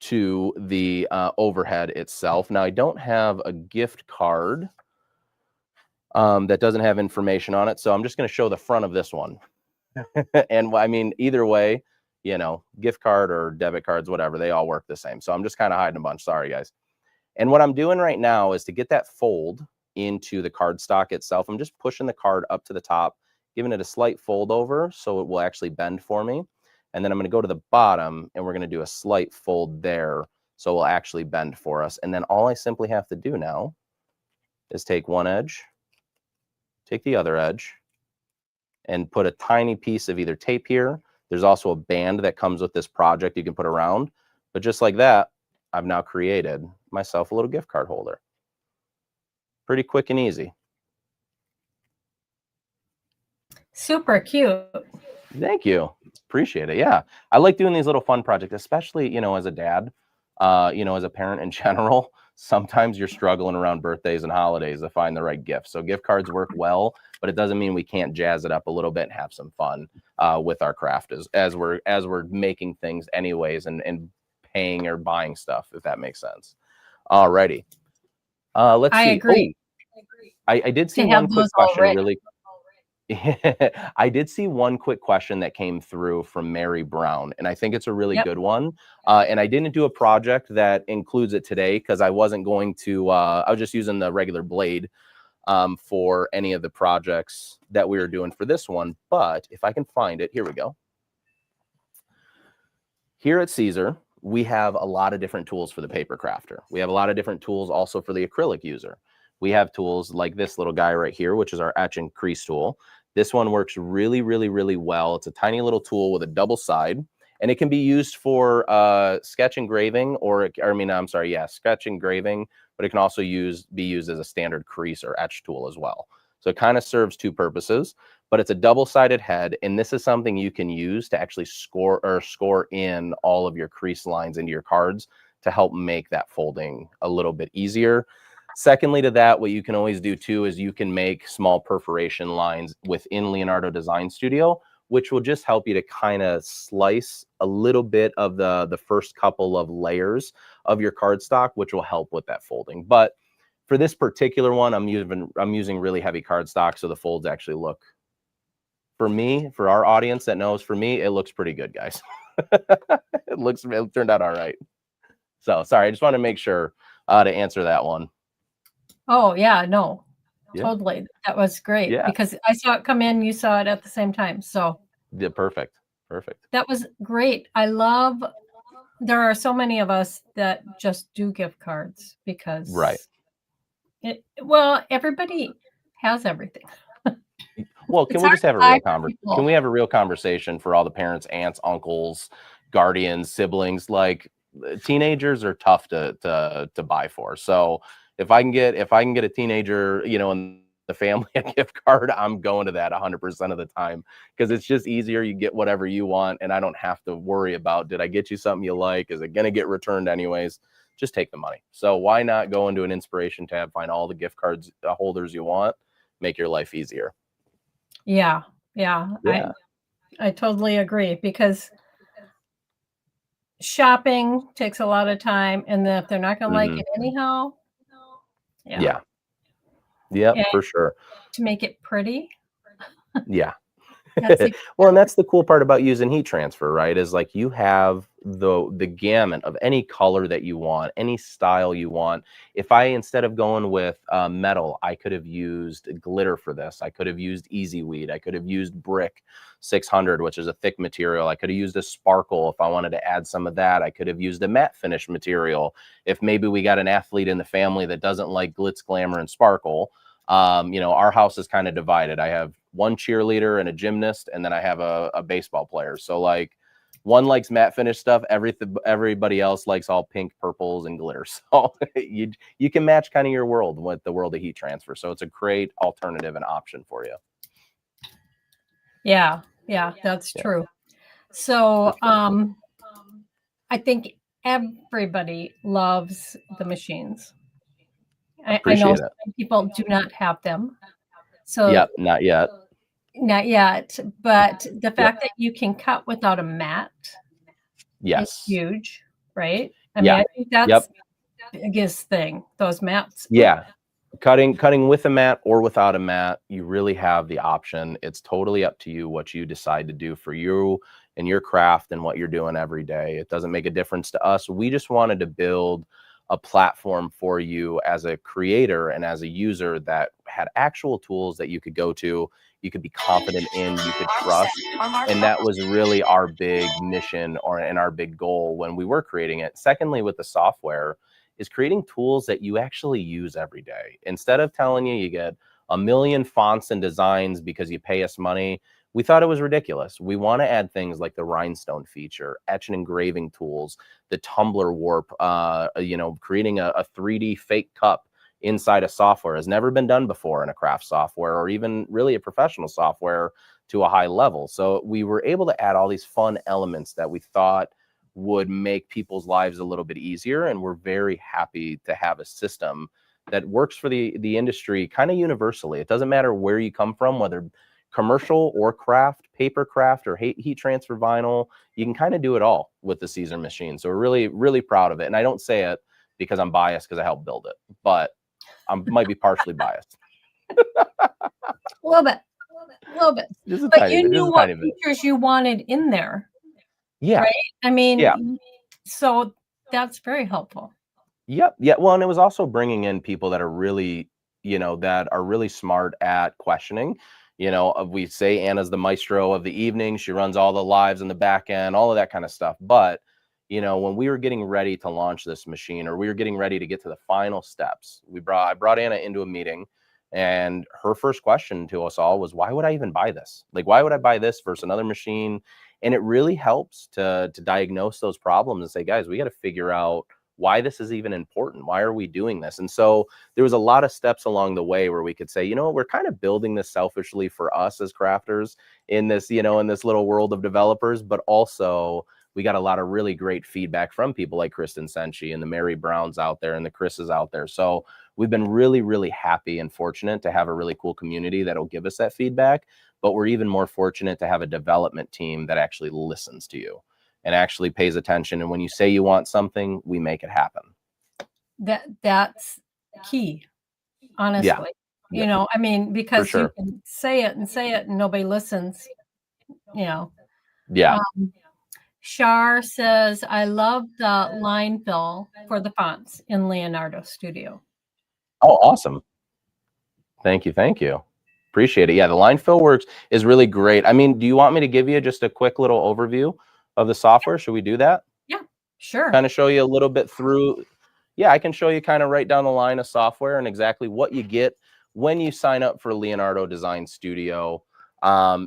to the overhead itself. Now, I don't have a gift card that doesn't have information on it, so I'm just going to show the front of this one. And I mean, either way, you know, gift card or debit cards, whatever, they all work the same. So I'm just kind of hiding a bunch. Sorry, guys. And what I'm doing right now is to get that fold into the cardstock itself. I'm just pushing the card up to the top, giving it a slight fold over so it will actually bend for me. And then I'm going to go to the bottom and we're going to do a slight fold there so it will actually bend for us. And then all I simply have to do now is take one edge, take the other edge, and put a tiny piece of either tape here. There's also a band that comes with this project you can put around. But just like that, I've now created myself a little gift card holder. Pretty quick and easy. Super cute. Thank you. Appreciate it. Yeah. I like doing these little fun projects, especially, you know, as a dad, you know, as a parent in general. Sometimes you're struggling around birthdays and holidays to find the right gift. So gift cards work well, but it doesn't mean we can't jazz it up a little bit and have some fun with our craft as we're making things anyways and paying or buying stuff, if that makes sense. Alrighty. Let's see. I agree. I did see one quick question really. I did see one quick question that came through from Mary Brown, and I think it's a really good one. And I didn't do a project that includes it today because I wasn't going to, I was just using the regular blade for any of the projects that we were doing for this one. But if I can find it, here we go. Here at Siser, we have a lot of different tools for the paper crafter. We have a lot of different tools also for the acrylic user. We have tools like this little guy right here, which is our etch and crease tool. This one works really, really, really well. It's a tiny little tool with a double side, and it can be used for sketch engraving sketch engraving, but it can also be used as a standard crease or etch tool as well. So it kind of serves two purposes, but it's a double-sided head, and this is something you can use to actually score in all of your crease lines into your cards to help make that folding a little bit easier. Secondly to that, what you can always do too is you can make small perforation lines within Leonardo Design Studio, which will just help you to kind of slice a little bit of the first couple of layers of your cardstock, which will help with that folding. But for this particular one, I'm using really heavy cardstock, so the folds actually look, for me, for our audience that knows, for me, it looks pretty good, guys. It turned out all right. So sorry, I just want to make sure to answer that one. Oh yeah, no, Yeah. totally. That was great Yeah. because I saw it come in, you saw it at the same time. So Yeah, perfect. that was great. There are so many of us that just do gift cards because everybody has everything. Well, can we just have a real conversation? Can we have a real conversation for all the parents, aunts, uncles, guardians, siblings? Like, teenagers are tough to buy for. So if I can get a teenager, in the family a gift card, I'm going to that 100% of the time, because it's just easier. You get whatever you want, and I don't have to worry about, did I get you something you like? Is it going to get returned anyways? Just take the money. So why not go into an inspiration tab, find all the gift cards holders you want, make your life easier. Yeah. Yeah. I totally agree, because shopping takes a lot of time, and then if they're not going to like it anyhow. Yeah. Yep, for sure. To make it pretty. Yeah. Well, and that's the cool part about using heat transfer, right? Is like you have the gamut of any color that you want, any style you want. If I, instead of going with metal, I could have used glitter for this. I could have used Easy Weed. I could have used Brick 600, which is a thick material. I could have used a sparkle if I wanted to add some of that. I could have used a matte finish material if maybe we got an athlete in the family that doesn't like glitz, glamour, and sparkle. Our house is kind of divided. I have one cheerleader and a gymnast, and then I have a baseball player. So like, one likes matte finish stuff. Everybody else likes all pink, purples, and glitter. So you can match kind of your world with the world of heat transfer. So it's a great alternative and option for you. Yeah, that's true. So I think everybody loves the machines. I know some people do not have them. So not yet. Not yet, but the fact that you can cut without a mat is huge, right? I mean, I think that's the biggest thing, those mats. Yeah. Cutting with a mat or without a mat, you really have the option. It's totally up to you what you decide to do for you and your craft and what you're doing every day. It doesn't make a difference to us. We just wanted to build a platform for you as a creator and as a user that had actual tools that you could go to, you could be confident in, you could trust. And that was really our big mission and our big goal when we were creating it. Secondly, with the software, is creating tools that you actually use every day. Instead of telling you get a million fonts and designs because you pay us money, we thought it was ridiculous. We want to add things like the rhinestone feature, etch and engraving tools, the tumbler warp, creating a 3D fake cup inside a software has never been done before in a craft software, or even really a professional software to a high level. So we were able to add all these fun elements that we thought would make people's lives a little bit easier. And we're very happy to have a system that works for the industry kind of universally. It doesn't matter where you come from, whether commercial or craft, paper craft or heat transfer vinyl, you can kind of do it all with the Siser machine. So we're really, really proud of it. And I don't say it because I'm biased because I helped build it, but I might be partially biased. A little bit. Just a but tiny you bit, knew what features you wanted in there. Yeah. Right? I mean, so that's very helpful. Yep. Yeah. Well, and it was also bringing in people that are really, that are really smart at questioning. We say Anna's the maestro of the evening. She runs all the lives in the back end, all of that kind of stuff. But, when we were getting ready to launch this machine, or we were getting ready to get to the final steps, I brought Anna into a meeting, and her first question to us all was, why would I even buy this? Like, why would I buy this versus another machine? And it really helps to diagnose those problems and say, guys, we got to figure out why this is even important. Why are we doing this? And so there was a lot of steps along the way where we could say, we're kind of building this selfishly for us as crafters in this, in this little world of developers, but also we got a lot of really great feedback from people like Kristen Senshi and the Mary Browns out there and the Chris's out there. So we've been really, really happy and fortunate to have a really cool community that'll give us that feedback. But we're even more fortunate to have a development team that actually listens to you and actually pays attention. And when you say you want something, we make it happen. That's key, honestly. Yeah. You know, I mean, because sure. you can say it and nobody listens, you know. Yeah. Shar says, I love the line fill for the fonts in Leonardo Studio. Oh, awesome. Thank you. Thank you. Appreciate it. Yeah, the line fill works is really great. I mean, do you want me to give you just a quick little overview of the software? Should we do that? Yeah, sure. Kind of show you a little bit through. Yeah, I can show you kind of right down the line of software and exactly what you get when you sign up for Leonardo Design Studio.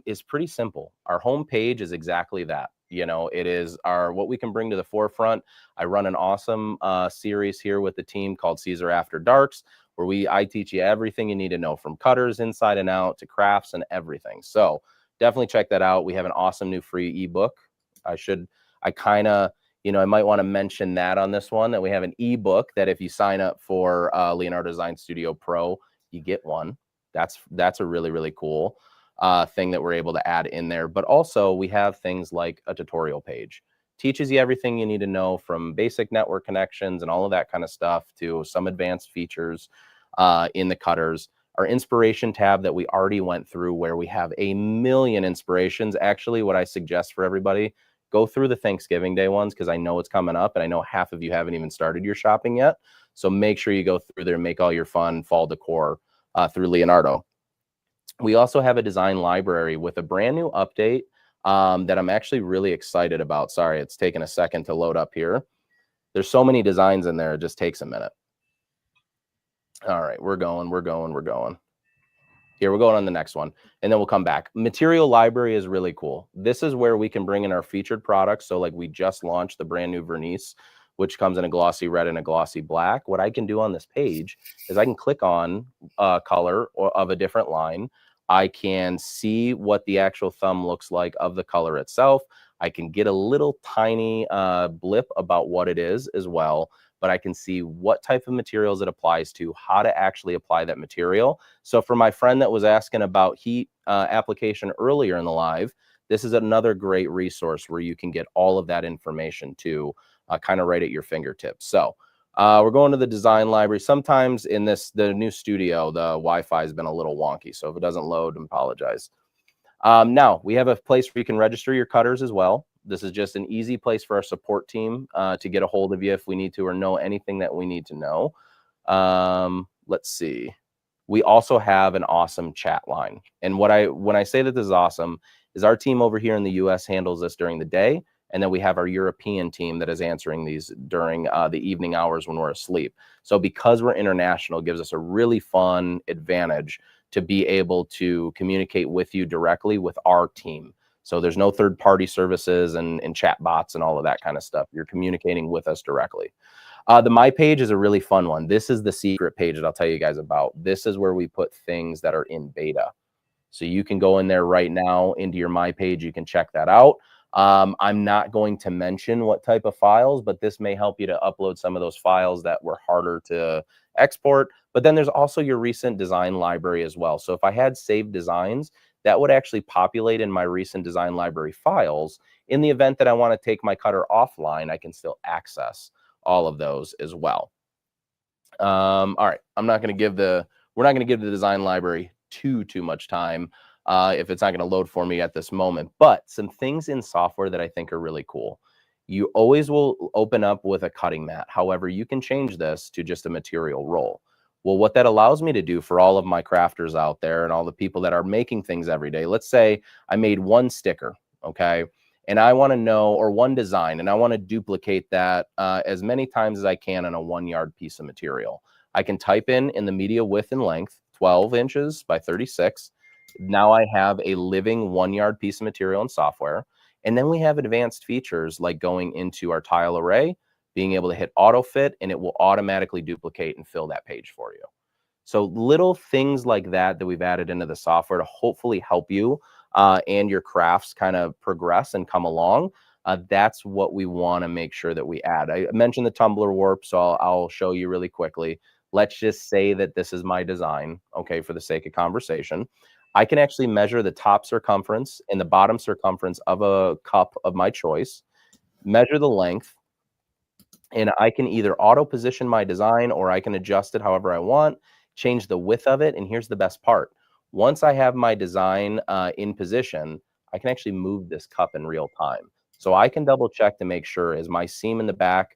Is pretty simple. Our homepage is exactly that. You know, it is what we can bring to the forefront. I run an awesome series here with the team called Siser After Darks, where I teach you everything you need to know, from cutters inside and out to crafts and everything. So definitely check that out. We have an awesome new free ebook. I might want to mention that on this one, that we have an ebook that if you sign up for Leonardo Design Studio Pro, you get one. That's a really, really cool thing that we're able to add in there. But also we have things like a tutorial page. Teaches you everything you need to know, from basic network connections and all of that kind of stuff to some advanced features in the cutters. Our inspiration tab that we already went through, where we have a million inspirations. Actually, what I suggest for everybody, go through the Thanksgiving Day ones, because I know it's coming up and I know half of you haven't even started your shopping yet. So make sure you go through there and make all your fun fall decor through Leonardo. We also have a design library with a brand new update that I'm actually really excited about. Sorry, it's taking a second to load up here. There's so many designs in there, it just takes a minute. All right, we're going. Here, we're going on the next one, and then we'll come back. Material library is really cool. This is where we can bring in our featured products. So like, we just launched the brand new vernice, which comes in a glossy red and a glossy black. What I can do on this page is I can click on a color of a different line. I can see what the actual thumb looks like of the color itself. I can get a little tiny blip about what it is as well, but I can see what type of materials it applies to, how to actually apply that material. So for my friend that was asking about heat application earlier in the live, this is another great resource where you can get all of that information too, kind of right at your fingertips. So we're going to the design library. Sometimes in the new studio, the Wi-Fi has been a little wonky. So if it doesn't load, I apologize. Now we have a place where you can register your cutters as well. This is just an easy place for our support team to get a hold of you if we need to, or know anything that we need to know. Let's see. We also have an awesome chat line. And when I say that this is awesome, is our team over here in the US handles this during the day. And then we have our European team that is answering these during the evening hours when we're asleep. So because we're international, it gives us a really fun advantage to be able to communicate with you directly with our team. So there's no third-party services and chat bots and all of that kind of stuff. You're communicating with us directly. The My Page is a really fun one. This is the secret page that I'll tell you guys about. This is where we put things that are in beta. So you can go in there right now into your My Page. You can check that out. I'm not going to mention what type of files, but this may help you to upload some of those files that were harder to export. But then there's also your recent design library as well. So if I had saved designs, that would actually populate in my recent design library files. In the event that I want to take my cutter offline, I can still access all of those as well. All right, we're not going to give the design library too much time if it's not going to load for me at this moment. But some things in software that I think are really cool. You always will open up with a cutting mat. However, you can change this to just a material roll. Well, what that allows me to do for all of my crafters out there and all the people that are making things every day, let's say I made one sticker, okay, and I want to know, or one design, and I want to duplicate that as many times as I can on a 1 yard piece of material. I can type in the media width and length, 12 inches by 36. Now I have a living 1 yard piece of material in software. And then we have advanced features like going into our tile array, being able to hit auto fit, and it will automatically duplicate and fill that page for you. So little things like that we've added into the software to hopefully help you and your crafts kind of progress and come along. That's what we want to make sure that we add. I mentioned the tumbler warp, so I'll show you really quickly. Let's just say that this is my design, okay, for the sake of conversation. I can actually measure the top circumference and the bottom circumference of a cup of my choice, measure the length, and I can either auto position my design or I can adjust it however I want, change the width of it. And here's the best part. Once I have my design in position, I can actually move this cup in real time. So I can double check to make sure, is my seam in the back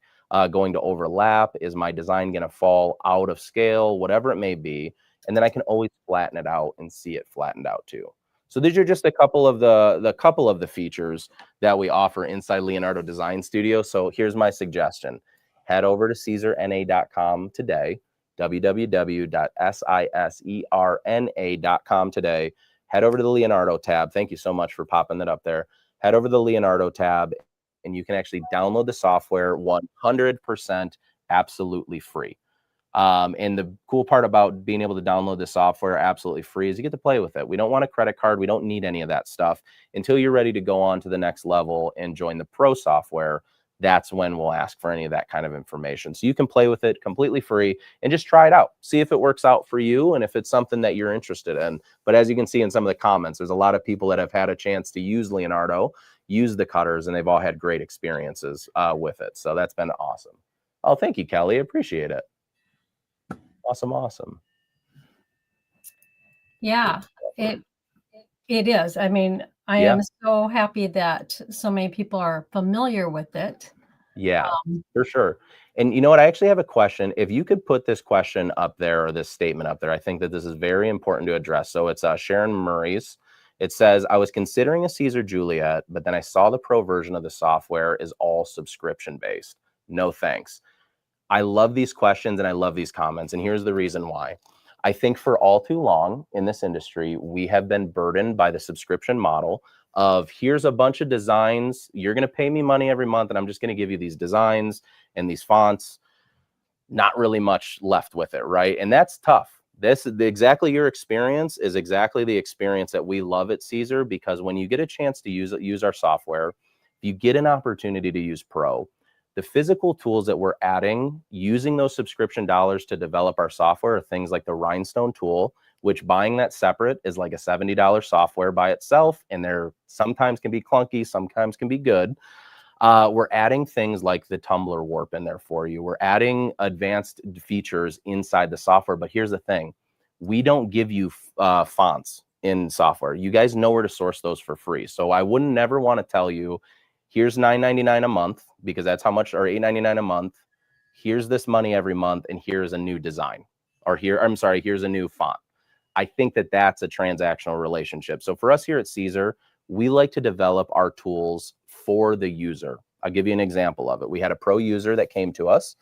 going to overlap? Is my design going to fall out of scale? Whatever it may be. And then I can always flatten it out and see it flattened out too. So these are just a couple of the features that we offer inside Leonardo Design Studio. So here's my suggestion. Head over to siserna.com today, www.siserna.com today. Head over to the Leonardo tab. Thank you so much for popping that up there. Head over to the Leonardo tab, and you can actually download the software 100% absolutely free. And the cool part about being able to download the software absolutely free is you get to play with it. We don't want a credit card. We don't need any of that stuff until you're ready to go on to the next level and join the pro software. That's when we'll ask for any of that kind of information. So you can play with it completely free and just try it out. See if it works out for you and if it's something that you're interested in. But as you can see in some of the comments, there's a lot of people that have had a chance to use Leonardo, use the cutters, and they've all had great experiences with it. So that's been awesome. Oh, thank you, Kelly. Appreciate it. Awesome. Yeah, it is. I mean, I am so happy that so many people are familiar with it. Yeah, for sure. And you know what? I actually have a question. If you could put this question up there or this statement up there, I think that this is very important to address. So it's Sharon Murray's. It says, I was considering a Siser Juliet, but then I saw the pro version of the software is all subscription based. No thanks. I love these questions and I love these comments. And here's the reason why. I think for all too long in this industry, we have been burdened by the subscription model of here's a bunch of designs. You're going to pay me money every month and I'm just going to give you these designs and these fonts. Not really much left with it, right? And that's tough. Exactly your experience is exactly the experience that we love at Siser, because when you get a chance to use our software, if you get an opportunity to use Pro, the physical tools that we're adding using those subscription dollars to develop our software are things like the Rhinestone tool, which buying that separate is like a $70 software by itself. And they're sometimes can be clunky, sometimes can be good. We're adding things like the tumbler warp in there for you. We're adding advanced features inside the software. But here's the thing. We don't give you fonts in software. You guys know where to source those for free. So I wouldn't never want to tell you, here's $9.99 a month, because that's how much, or $8.99 a month. Here's this money every month, and here's a new design. Or here's a new font. I think that that's a transactional relationship. So for us here at Siser, we like to develop our tools for the user. I'll give you an example of it. We had a pro user that came to us.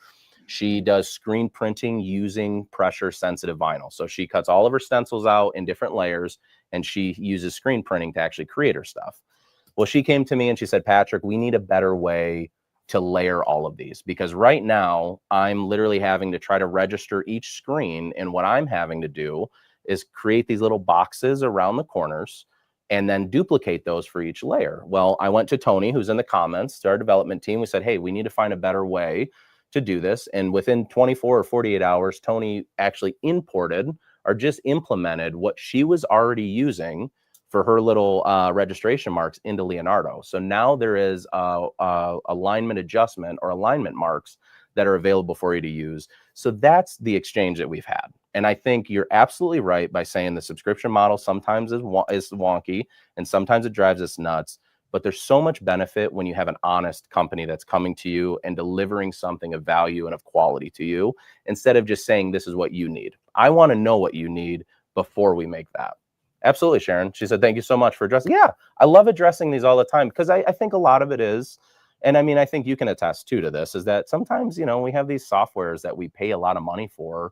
She does screen printing using pressure sensitive vinyl. So she cuts all of her stencils out in different layers, and she uses screen printing to actually create her stuff. Well, she came to me and she said, Patrick, we need a better way to layer all of these, because right now I'm literally having to try to register each screen. And what I'm having to do is create these little boxes around the corners and then duplicate those for each layer. Well, I went to Tony, who's in the comments, to our development team. We said, hey, we need to find a better way to do this. And within 24 or 48 hours, Tony actually imported or just implemented what she was already using for her little registration marks into Leonardo. So now there is alignment adjustment or alignment marks that are available for you to use. So that's the exchange that we've had. And I think you're absolutely right by saying the subscription model sometimes is wonky and sometimes it drives us nuts. But there's so much benefit when you have an honest company that's coming to you and delivering something of value and of quality to you, instead of just saying this is what you need. I want to know what you need before we make that. Absolutely, Sharon. She said, thank you so much for addressing. Yeah, I love addressing these all the time, because I think a lot of it is, and I mean, I think you can attest too to this, is that sometimes, you know, we have these softwares that we pay a lot of money for,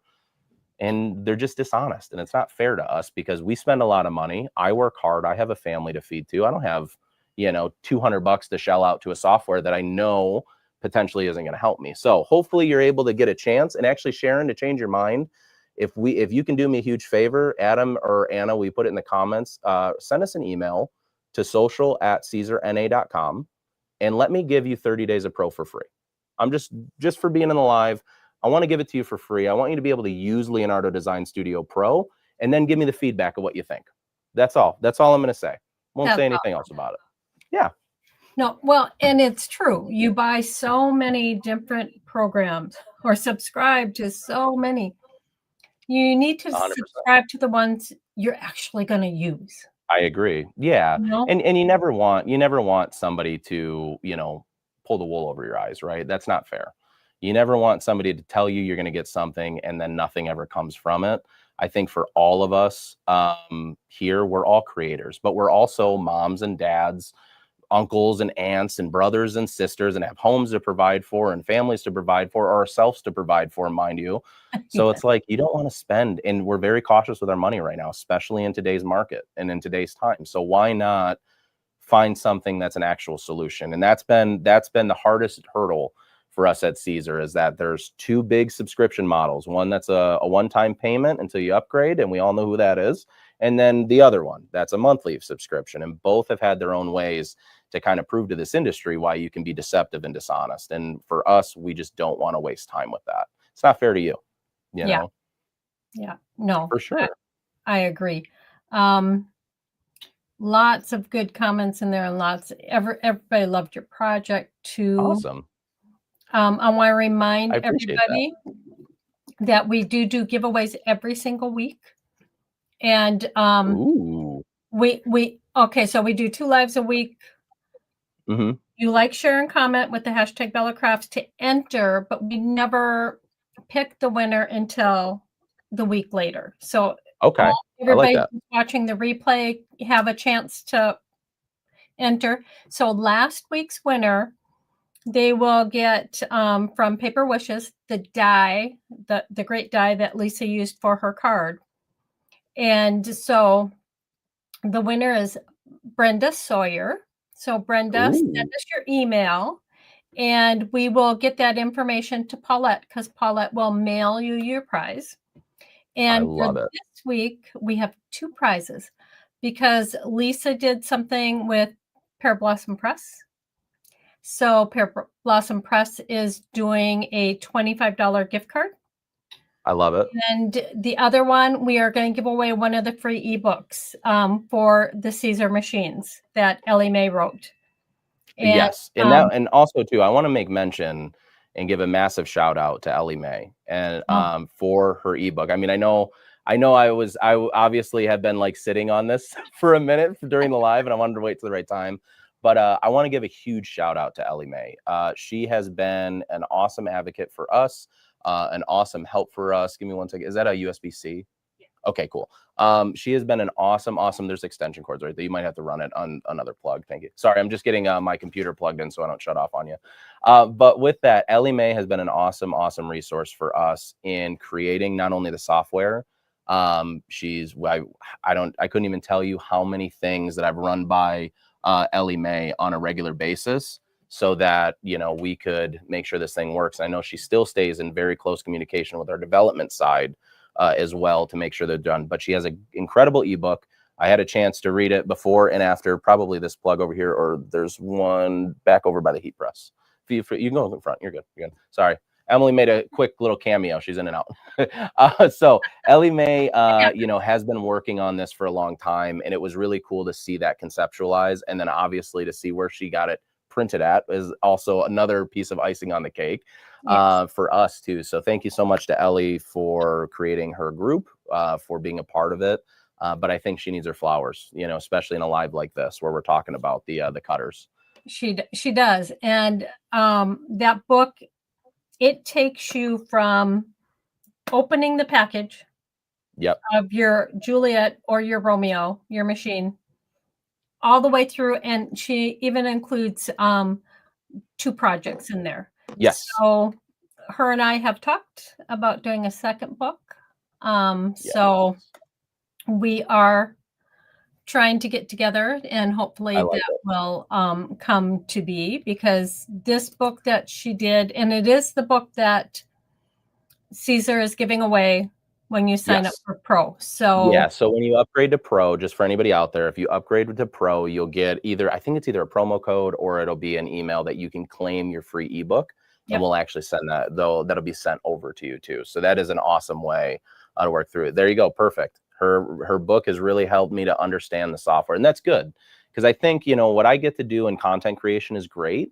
and they're just dishonest. And it's not fair to us because we spend a lot of money. I work hard. I have a family to feed to. I don't have, you know, $200 to shell out to a software that I know potentially isn't going to help me. So hopefully you're able to get a chance. And actually, Sharon, to change your mind, if you can do me a huge favor, Adam or Anna, we put it in the comments, send us an email to social@siserna.com. and let me give you 30 days of pro for free. I'm just for being in the live. I want to give it to you for free. I want you to be able to use Leonardo Design Studio Pro and then give me the feedback of what you think. That's all. That's all I'm going to say. Won't say anything else about it. Yeah. No, well, and it's true. You buy so many different programs or subscribe to so many. You need to 100%. subscribe to the ones you're actually going to use. I agree. Yeah. You know? And you never want somebody to, pull the wool over your eyes, right? That's not fair. You never want somebody to tell you you're going to get something and then nothing ever comes from it. I think for all of us here, we're all creators, but we're also moms and dads, uncles and aunts and brothers and sisters, and have homes to provide for and families to provide for, or ourselves to provide for, mind you. So Yeah. it's like, you don't want to spend, and we're very cautious with our money right now, especially in today's market and in today's time. So why not find something that's an actual solution? And that's been the hardest hurdle for us at Siser, is that there's two big subscription models. One that's a one-time payment until you upgrade, and we all know who that is. And then the other one that's a monthly subscription. And both have had their own ways to kind of prove to this industry why you can be deceptive and dishonest. And for us, we just don't want to waste time with that. It's not fair to you, you know? Yeah. No, For sure. I agree. Lots of good comments in there, and everybody loved your project too. Awesome. I want to remind I appreciate everybody that we do giveaways every single week. And Ooh. okay, so we do 2 lives a week. Mm-hmm. You like, share, and comment with the hashtag BellaCrafts to enter, but we never pick the winner until the week later. So Okay. everybody I like that. watching the replay have a chance to enter. So last week's winner, they will get from Paper Wishes the die, the great die that Lisa used for her card. And so the winner is Brenda Sawyer. So Brenda, send us your email and we will get that information to Paulette, because Paulette will mail you your prize. And for this week, we have 2 prizes because Lisa did something with Pear Blossom Press. So Pear Blossom Press is doing a $25 gift card. I love it. And the other one, we are going to give away one of the free ebooks for the Siser machines that Ellie Mae wrote. And, yes, and also too, I want to make mention and give a massive shout out to Ellie Mae and for her ebook. I mean, I know I obviously have been like sitting on this for a minute during the live, and I wanted to wait till the right time. But I want to give a huge shout out to Ellie Mae. She has been an awesome advocate for us, an awesome help for us. Give me one second. Is that a USB-C? Okay, cool. She has been an awesome. There's extension cords right there. You might have to run it on another plug. Thank you. Sorry, I'm just getting my computer plugged in so I don't shut off on you. But with that, Ellie Mae has been an awesome resource for us in creating not only the software. I couldn't even tell you how many things that I've run by Ellie Mae on a regular basis, so that we could make sure this thing works. I know she still stays in very close communication with our development side as well to make sure they're done. But she has an incredible ebook. I had a chance to read it before and after, probably this plug over here, or there's one back over by the heat press. You can go in front. You're good. You're good. Sorry. Emily made a quick little cameo. She's in and out. So Ellie Mae, has been working on this for a long time, and it was really cool to see that conceptualize, and then obviously to see where she got it printed at is also another piece of icing on the cake for us too. So thank you so much to Ellie for creating her group, for being a part of it. But I think she needs her flowers, especially in a live like this where we're talking about the cutters. She does. And that book, it takes you from opening the package of your Juliet or your Romeo, your machine, all the way through. And she even includes 2 projects in there. Yes. So her and I have talked about doing a second book. So we are trying to get together, and hopefully that will come to be, because this book that she did, and it is the book that Siser is giving away when you sign up Yes. for Pro. Yeah, So so when you upgrade to Pro, just for anybody out there, if you upgrade to Pro, you'll get either, I think it's either a promo code or it'll be an email that you can claim your free ebook, and yep. we'll actually send that, though that'll be sent over to you too. So that is an awesome way to work through it. There you go, perfect. Her book has really helped me to understand the software, and that's good because I think, you know, what I get to do in content creation is great.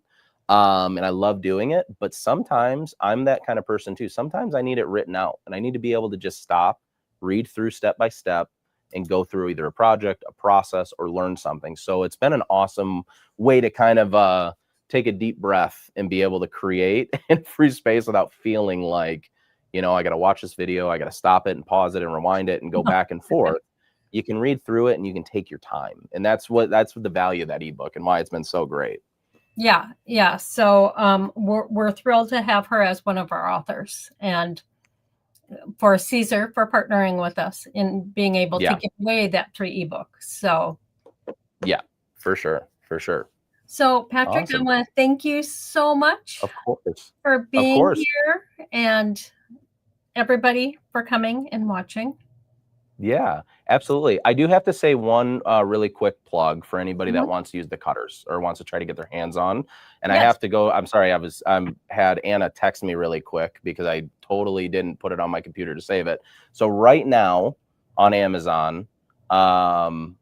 And I love doing it, but sometimes I'm that kind of person too. Sometimes I need it written out and I need to be able to just stop, read through step by step, and go through either a project, a process, or learn something. So it's been an awesome way to kind of take a deep breath and be able to create in free space without feeling like, you know, I got to watch this video, I got to stop it and pause it and rewind it and go back and forth. You can read through it and you can take your time. And that's what the value of that ebook and why it's been so great. Yeah, yeah. So we're thrilled to have her as one of our authors, and for Siser for partnering with us in being able to give away that free ebook. So yeah, for sure, for sure. So Patrick, Awesome. I want to thank you so much Of course. for being here, and everybody for coming and watching. Yeah, absolutely. I do have to say one really quick plug for anybody that wants to use the cutters or wants to try to get their hands on. And I have to go. I'm sorry. I had Anna text me really quick because I totally didn't put it on my computer to save it. So right now on Amazon, and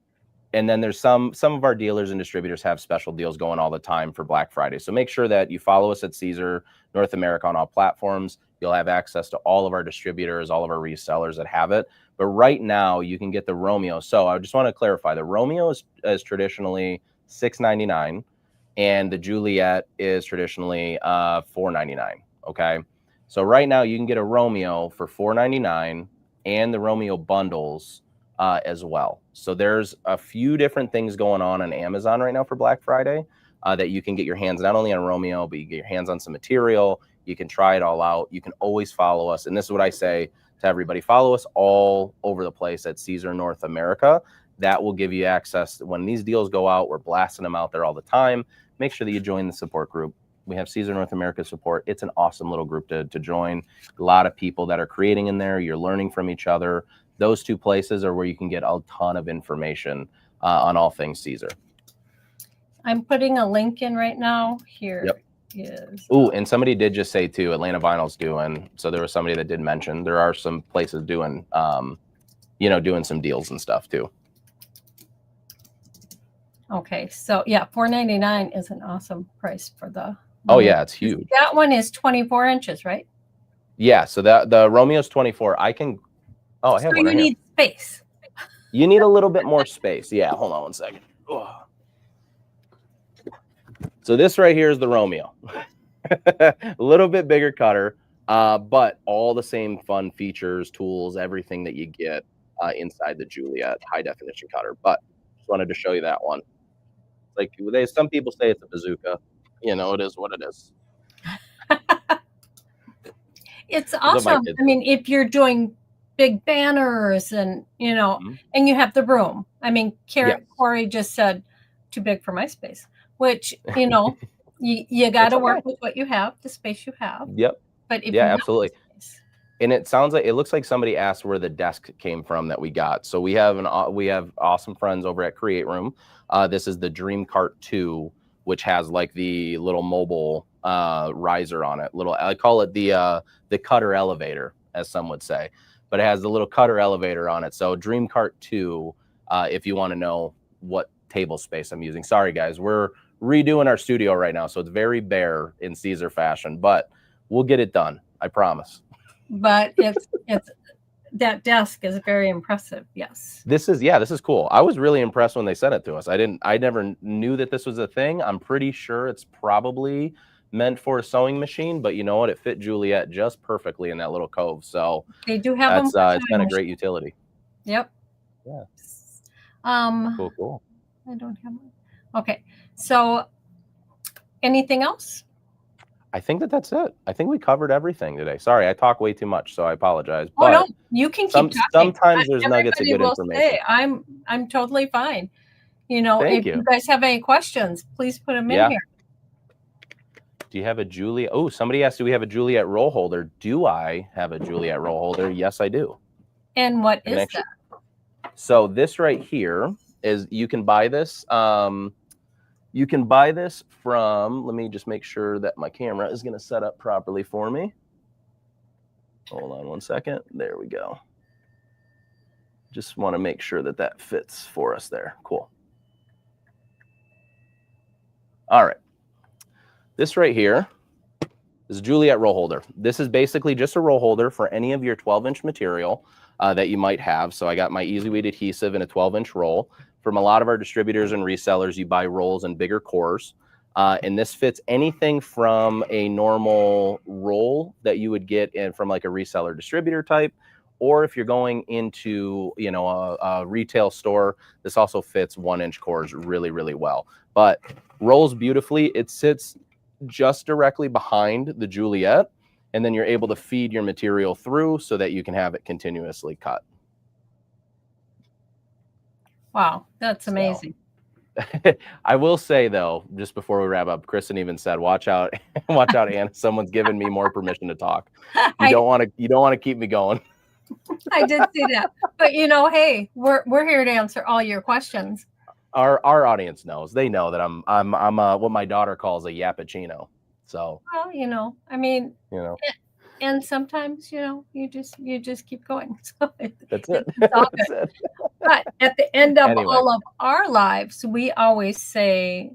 then there's some of our dealers and distributors have special deals going all the time for Black Friday. So make sure that you follow us at Siser North America on all platforms. You'll have access to all of our distributors, all of our resellers that have it. But right now you can get the Romeo. So I just want to clarify, the Romeo is traditionally $6.99 and the Juliet is traditionally $4.99. Okay. So right now you can get a Romeo for $4.99 and the Romeo bundles as well. So there's a few different things going on Amazon right now for Black Friday that you can get your hands not only on Romeo, but you get your hands on some material. You can try it all out. You can always follow us. And this is what I say to everybody. Follow us all over the place at Siser North America. That will give you access. When these deals go out, we're blasting them out there all the time. Make sure that you join the support group. We have Siser North America support. It's an awesome little group to join. A lot of people that are creating in there. You're learning from each other. Those two places are where you can get a ton of information on all things Siser. I'm putting a link in right now. Here is. Oh, and somebody did just say too, Atlanta Vinyl's doing. So there was somebody that did mention there are some places doing, you know, doing some deals and stuff too. Okay, so yeah, $4.99 is an awesome price for the. Oh yeah, it's huge. That one is 24 inches, right? Yeah, so that the Romeo's 24. I can. Oh, I have one right here. You need space. You need a little bit more space. Yeah, hold on one second. Oh. So this right here is the Romeo. A little bit bigger cutter, but all the same fun features, tools, everything that you get inside the Juliet high definition cutter. But just wanted to show you that one. Like some people say it's a bazooka. You know, it is what it is. It's awesome. I mean, if you're doing big banners and, you know, and you have the room. I mean, Corey just said too big for my space, which, you know, you got to work with what you have, the space you have. Yep. But if absolutely. And it looks like somebody asked where the desk came from that we got. So we have awesome friends over at Create Room. This is the Dream Cart 2, which has like the little mobile riser on it. I call it the cutter elevator, as some would say, but it has the little cutter elevator on it. So Dream Cart 2, if you want to know what table space I'm using. Sorry guys, we're redoing our studio right now, so it's very bare in Siser fashion, but we'll get it done. I promise. But it's that desk is very impressive. Yes. This is cool. I was really impressed when they sent it to us. I never knew that this was a thing. I'm pretty sure it's probably meant for a sewing machine, but you know what? It fit Juliet just perfectly in that little cove. So they do have them. It's been a great utility. Yep. Yeah. Cool. I don't have one. Okay. So anything else? I think that's it. I think we covered everything today. Sorry, I talk way too much, so I apologize. Oh, no, you can keep talking. Sometimes there's nuggets of good information. I'm totally fine. You know, if you guys have any questions, please put them in here. Do you have a Juliet? Oh, somebody asked, do we have a Juliet roll holder? Do I have a Juliet roll holder? Yes, I do. And what is that? So this right here is, you can buy this. You can buy this from, let me just make sure that my camera is going to set up properly for me. Hold on one second. There we go. Just want to make sure that that fits for us there. Cool. All right. This right here is a Juliet roll holder. This is basically just a roll holder for any of your 12-inch material that you might have. So I got my Easy Weed adhesive in a 12-inch roll. From a lot of our distributors and resellers, you buy rolls in bigger cores. And this fits anything from a normal roll that you would get in from like a reseller distributor type, or if you're going into, you know, a retail store, this also fits 1-inch cores really, really well. But rolls beautifully. It sits just directly behind the Juliet, and then you're able to feed your material through so that you can have it continuously cut. Wow, that's amazing. So, I will say though, just before we wrap up, Kristen even said, "Watch out, watch out, Anna. Someone's giving me more permission to talk. You don't want to keep me going." I did see that, but you know, hey, we're here to answer all your questions. Our audience knows. They know that I'm what my daughter calls a yappuccino. So, well, you know, I mean, you know, and sometimes, you know, you just keep going. So that's it. It's all good. That's it. But at the end of Anyway. all of our lives, we always say,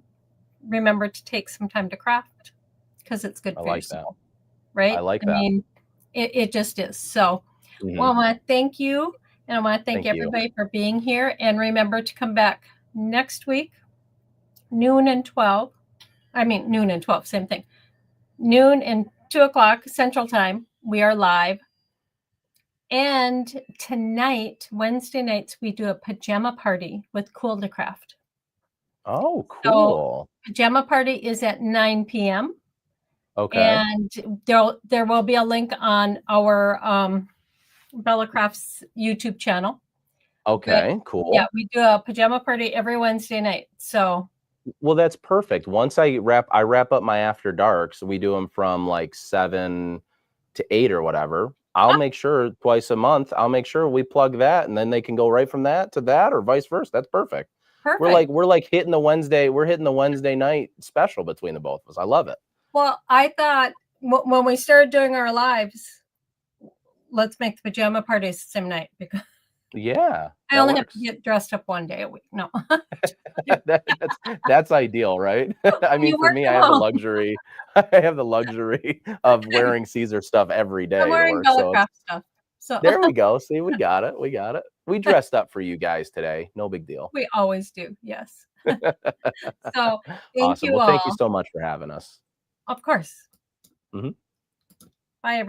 remember to take some time to craft, because it's good for your soul, right? I like that. I mean, it just is. So, well, I want to thank you, and I want to thank everybody for being here. And remember to come back next week, noon and 12. I mean, noon and 12, same thing. Noon and 2 o'clock Central Time. We are live. And tonight, Wednesday nights, we do a pajama party with Cool to Craft. Oh, cool. So, pajama party is at 9 p.m. Okay. And there will be a link on our Bella Crafts YouTube channel. Okay, cool. Yeah, we do a pajama party every Wednesday night. So, well, that's perfect. Once I wrap up my after darks, we do them from like 7 to 8 or whatever. I'll make sure twice a month, I'll make sure we plug that, and then they can go right from that to that, or vice versa. That's perfect. Perfect. We're like hitting the Wednesday night special between the both of us. I love it. Well, I thought when we started doing our lives, let's make the pajama parties the same night, because yeah, I only have to get dressed up one day a week. No. that's ideal, right? I mean, for me, I have the luxury. I have the luxury of wearing Siser stuff every day. I'm wearing Bella Craft stuff. So there we go. See, we got it. We dressed up for you guys today. No big deal. We always do. Yes. So thank awesome. you all. Thank you so much for having us. Of course. Mm-hmm. Bye, everyone.